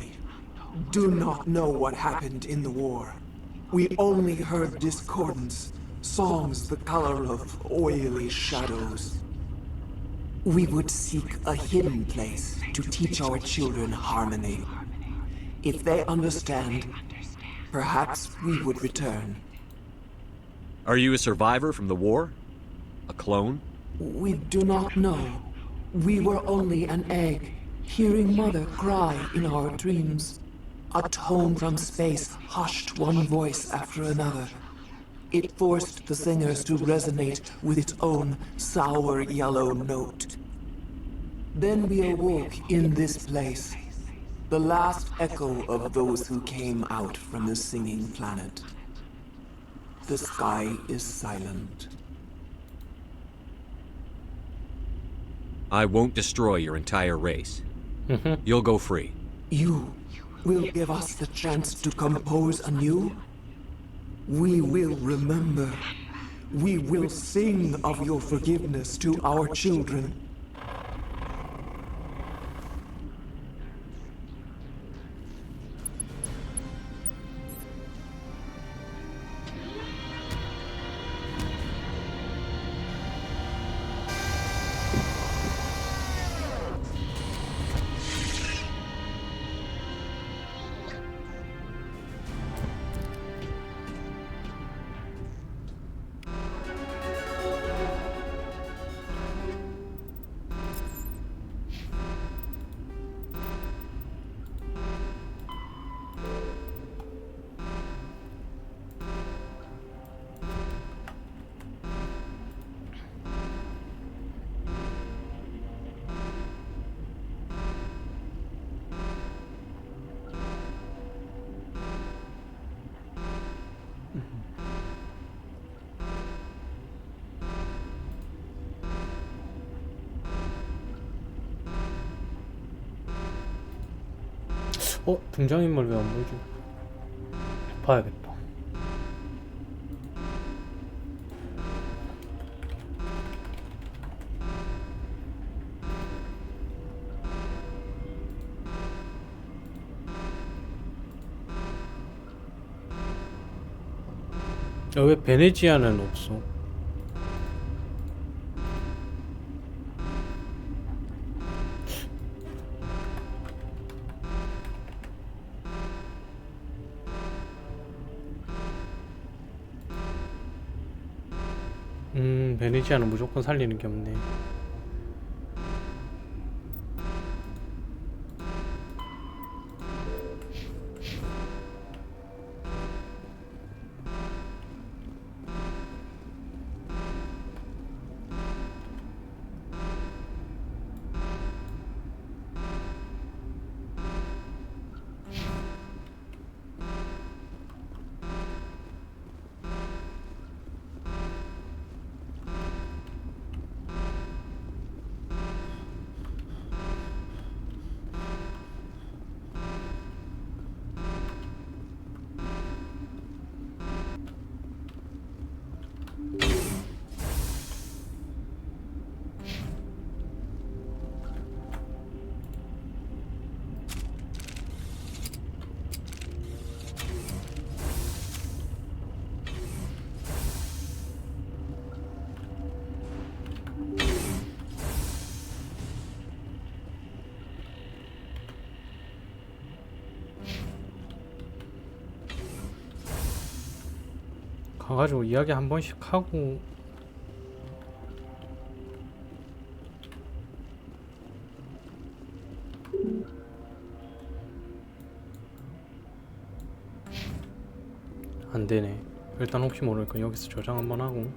do not know what happened in the war. We only heard discordance, songs the color of oily shadows. We would seek a hidden place to teach our children harmony. If they understand, perhaps we would return. Are you a survivor from the war? A clone? We do not know. We were only an egg, hearing Mother cry in our dreams. A tone from space hushed one voice after another. It forced the singers to resonate with its own sour yellow note. Then we awoke in this place, the last echo of those who came out from the singing planet. The sky is silent. I won't destroy your entire race. You'll go free. You will give us the chance to compose anew? We will remember. We will sing of your forgiveness to our children. 등장인물 왜 안 보이지? 봐야겠다. 왜 베네지아는 없어? 베네지아는 무조건 살리는 게 없네. 가가지고 이야기 한 번씩 하고 안 되네. 일단 혹시 모르니까 여기서 저장 한번 하고.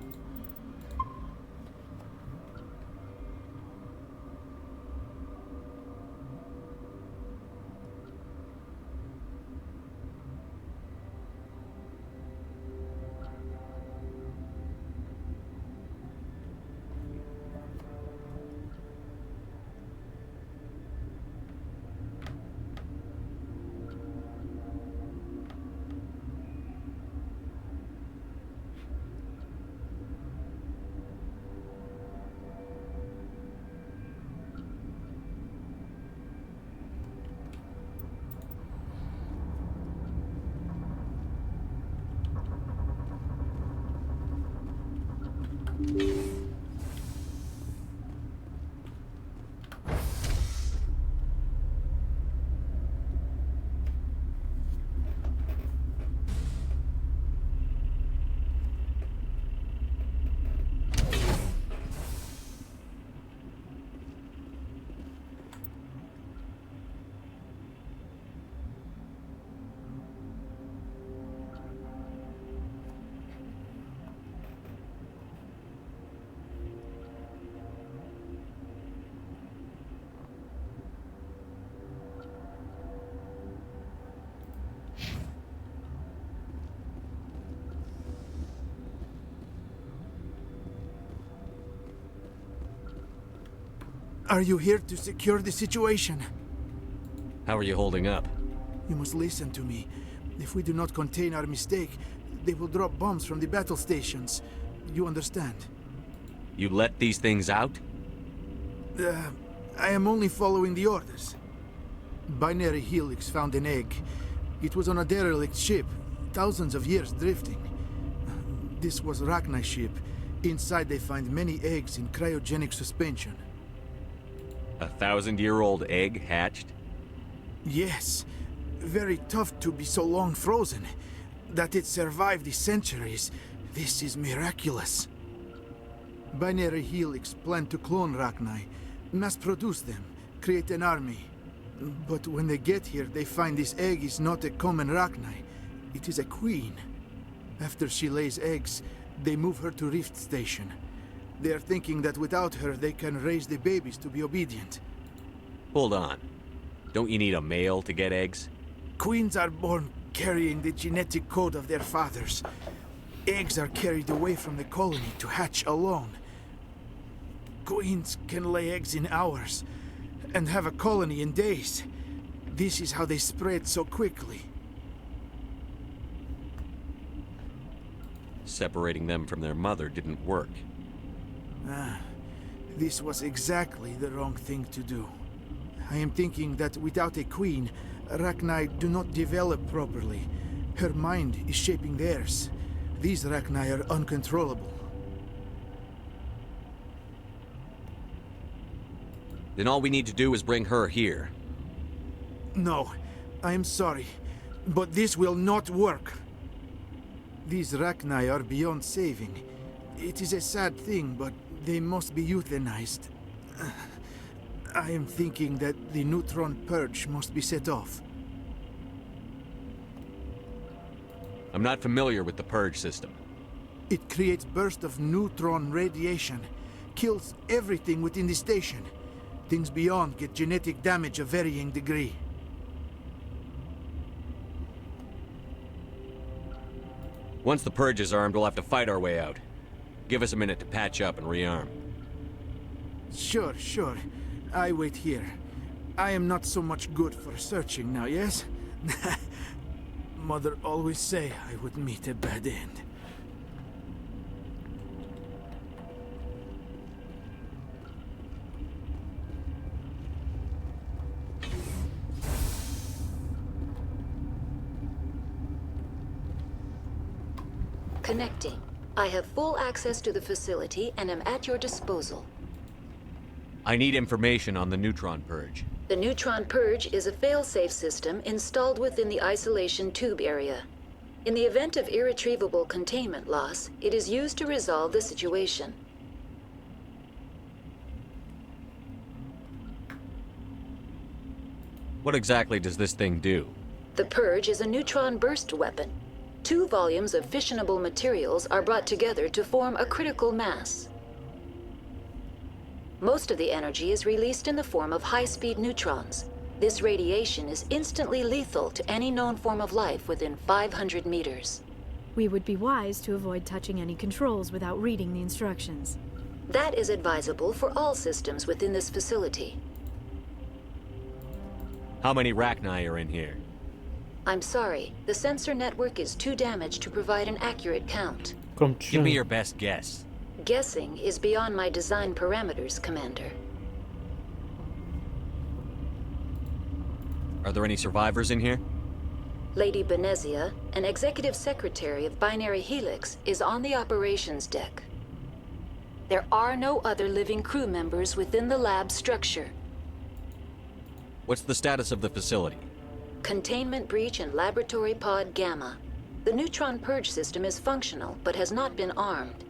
Are you here to secure the situation? How are you holding up? You must listen to me. If we do not contain our mistake, they will drop bombs from the battle stations. You understand? You let these things out? I am only following the orders. Binary Helix found an egg. It was on a derelict ship, thousands of years drifting. This was Rachni's ship. Inside they find many eggs in cryogenic suspension. A 1,000-year-old egg hatched? Yes. Very tough to be so long frozen. That it survived the centuries, this is miraculous. Binary Helix planned to clone Rachni, mass-produce them, create an army. But when they get here, they find this egg is not a common Rachni. It is a queen. After she lays eggs, they move her to Rift Station. They are thinking that without her, they can raise the babies to be obedient. Hold on. Don't you need a male to get eggs? Queens are born carrying the genetic code of their fathers. Eggs are carried away from the colony to hatch alone. Queens can lay eggs in hours and have a colony in days. This is how they spread so quickly. Separating them from their mother didn't work. This was exactly the wrong thing to do. I am thinking that without a queen, Rachni do not develop properly. Her mind is shaping theirs. These Rachni are uncontrollable. Then all we need to do is bring her here. No, I am sorry, but this will not work. These Rachni are beyond saving. It is a sad thing, but they must be euthanized. I am thinking that the neutron purge must be set off. I'm not familiar with the purge system. It creates bursts of neutron radiation, kills everything within the station. Things beyond get genetic damage of varying degree. Once the purge is armed, we'll have to fight our way out. Give us a minute to patch up and rearm. Sure, sure. I wait here. I am not so much good for searching now, yes? Mother always say I would meet a bad end. Connecting. I have full access to the facility and am at your disposal. I need information on the neutron purge. The neutron purge is a fail-safe system installed within the isolation tube area. In the event of irretrievable containment loss, it is used to resolve the situation. What exactly does this thing do? The purge is a neutron burst weapon. 2 volumes of fissionable materials are brought together to form a critical mass. Most of the energy is released in the form of high-speed neutrons. This radiation is instantly lethal to any known form of life within 500 meters. We would be wise to avoid touching any controls without reading the instructions. That is advisable for all systems within this facility. How many Rachni are in here? I'm sorry, the sensor network is too damaged to provide an accurate count. Give me your best guess. Guessing is beyond my design parameters, Commander. Are there any survivors in here? Lady Benezia, an executive secretary of Binary Helix, is on the operations deck. There are no other living crew members within the lab structure. What's the status of the facility? Containment breach in Laboratory Pod Gamma. The neutron purge system is functional, but has not been armed.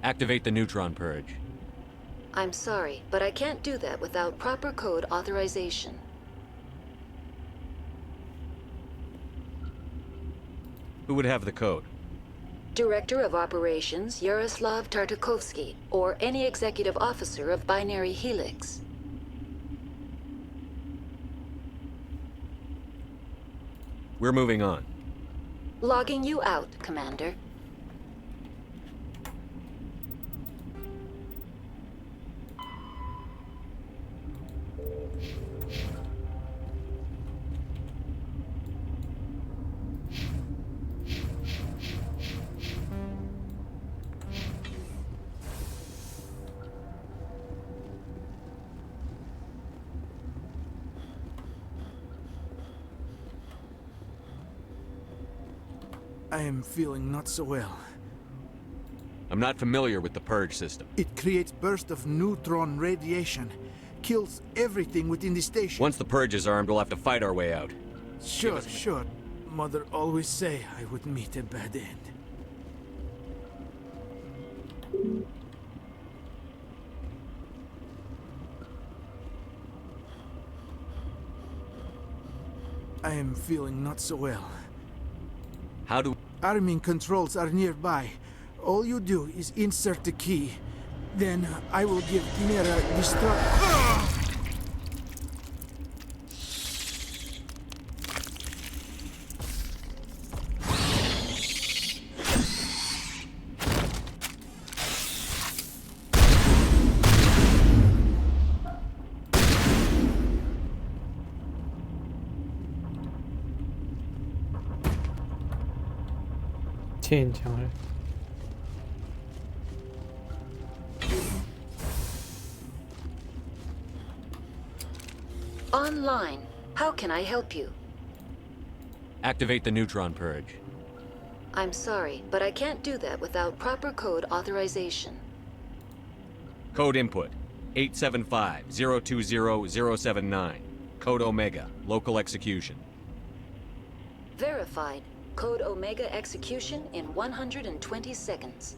Activate the neutron purge. I'm sorry, but I can't do that without proper code authorization. Who would have the code? Director of Operations Yaroslav Tartakovsky, or any executive officer of Binary Helix. We're moving on. Logging you out, Commander. I am feeling not so well. I'm not familiar with the purge system. It creates bursts of neutron radiation, kills everything within the station. Once the purge is armed, we'll have to fight our way out. Sure, sure. Mother always say I would meet a bad end. I am feeling not so well. How do... Arming controls are nearby. All you do is insert the key. Then I will give Mira destruct... 체인장을 Online. How can I help you? Activate the neutron purge. I'm sorry, but I can't do that without proper code authorization. Code input. 875-020-079. Code Omega. Local execution. Verified. Code Omega execution in 120 seconds.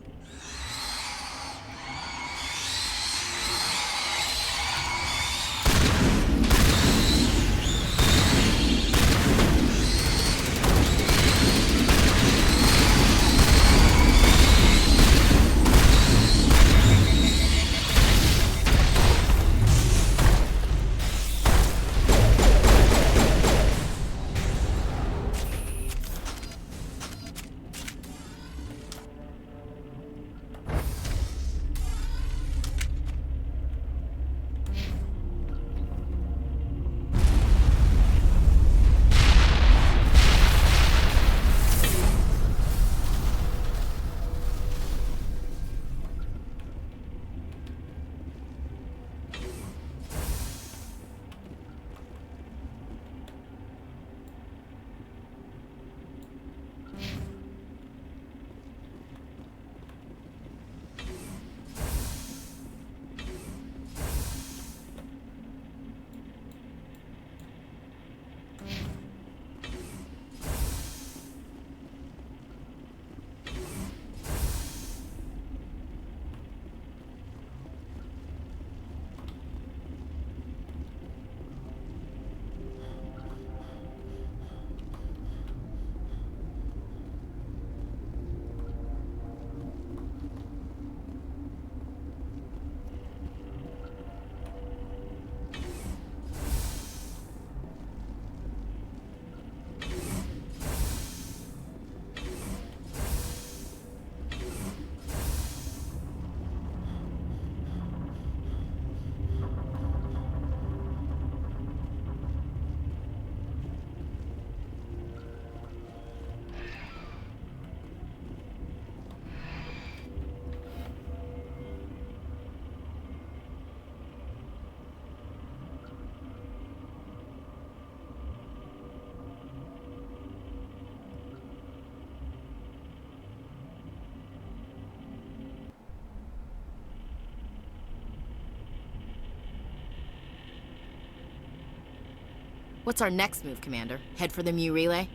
What's our next move, Commander? Head for the Mu Relay?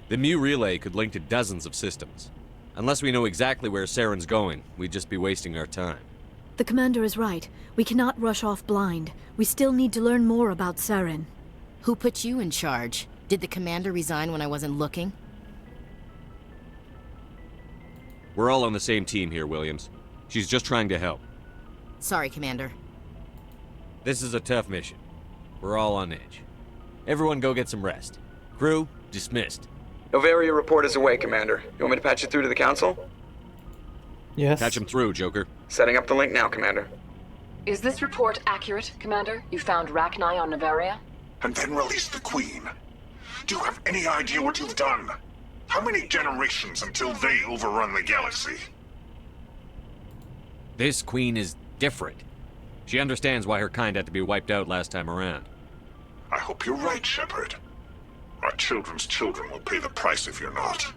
The Mu Relay could link to dozens of systems. Unless we know exactly where Saren's going, we'd just be wasting our time. The commander is right. We cannot rush off blind. We still need to learn more about Saren. Who put you in charge? Did the commander resign when I wasn't looking? We're all on the same team here, Williams. She's just trying to help. Sorry, Commander. This is a tough mission. We're all on edge. Everyone go get some rest. Crew, dismissed. Novaria report is away, Commander. You want me to patch it through to the Council? Yes. Patch him through, Joker. Setting up the link now, Commander. Is this report accurate, Commander? You found Rachni on Novaria? And then release the Queen. Do you have any idea what you've done? How many generations until they overrun the galaxy? This Queen is different. She understands why her kind had to be wiped out last time around. I hope you're right, Shepard. Our children's children will pay the price if you're not.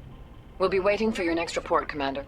We'll be waiting for your next report, Commander.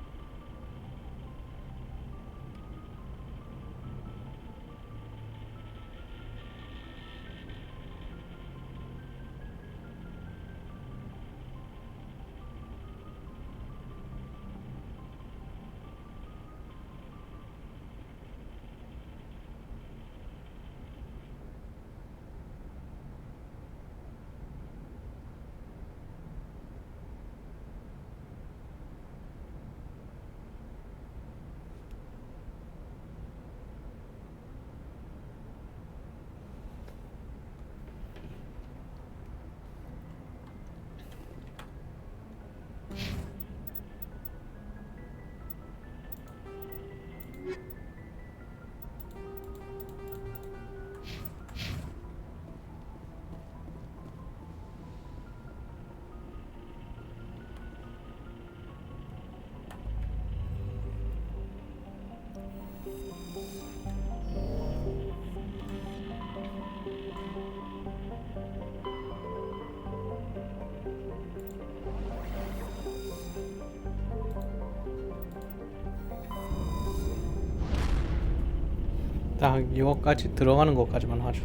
딱 이거까지 들어가는 것까지만 하죠.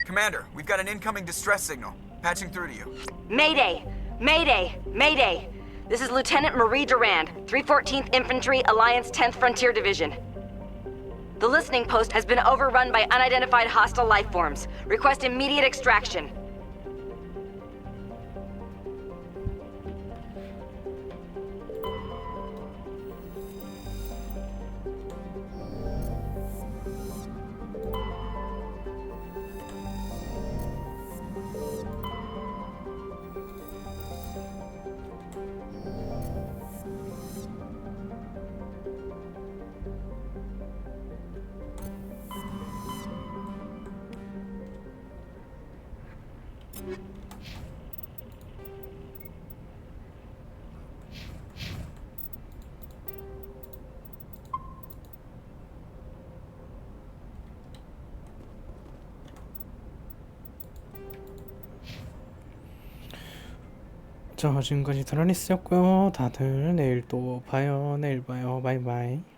Commander, we've got an incoming distress signal. Patching through to you. Mayday! Mayday! Mayday! This is Lieutenant Marie Durand, 314th Infantry, Alliance 10th Frontier Division. The listening post has been overrun by unidentified hostile life forms. Request immediate extraction. 자, 지금까지 드라니스였고요. 다들 내일 또 봐요. 내일 봐요. 바이바이.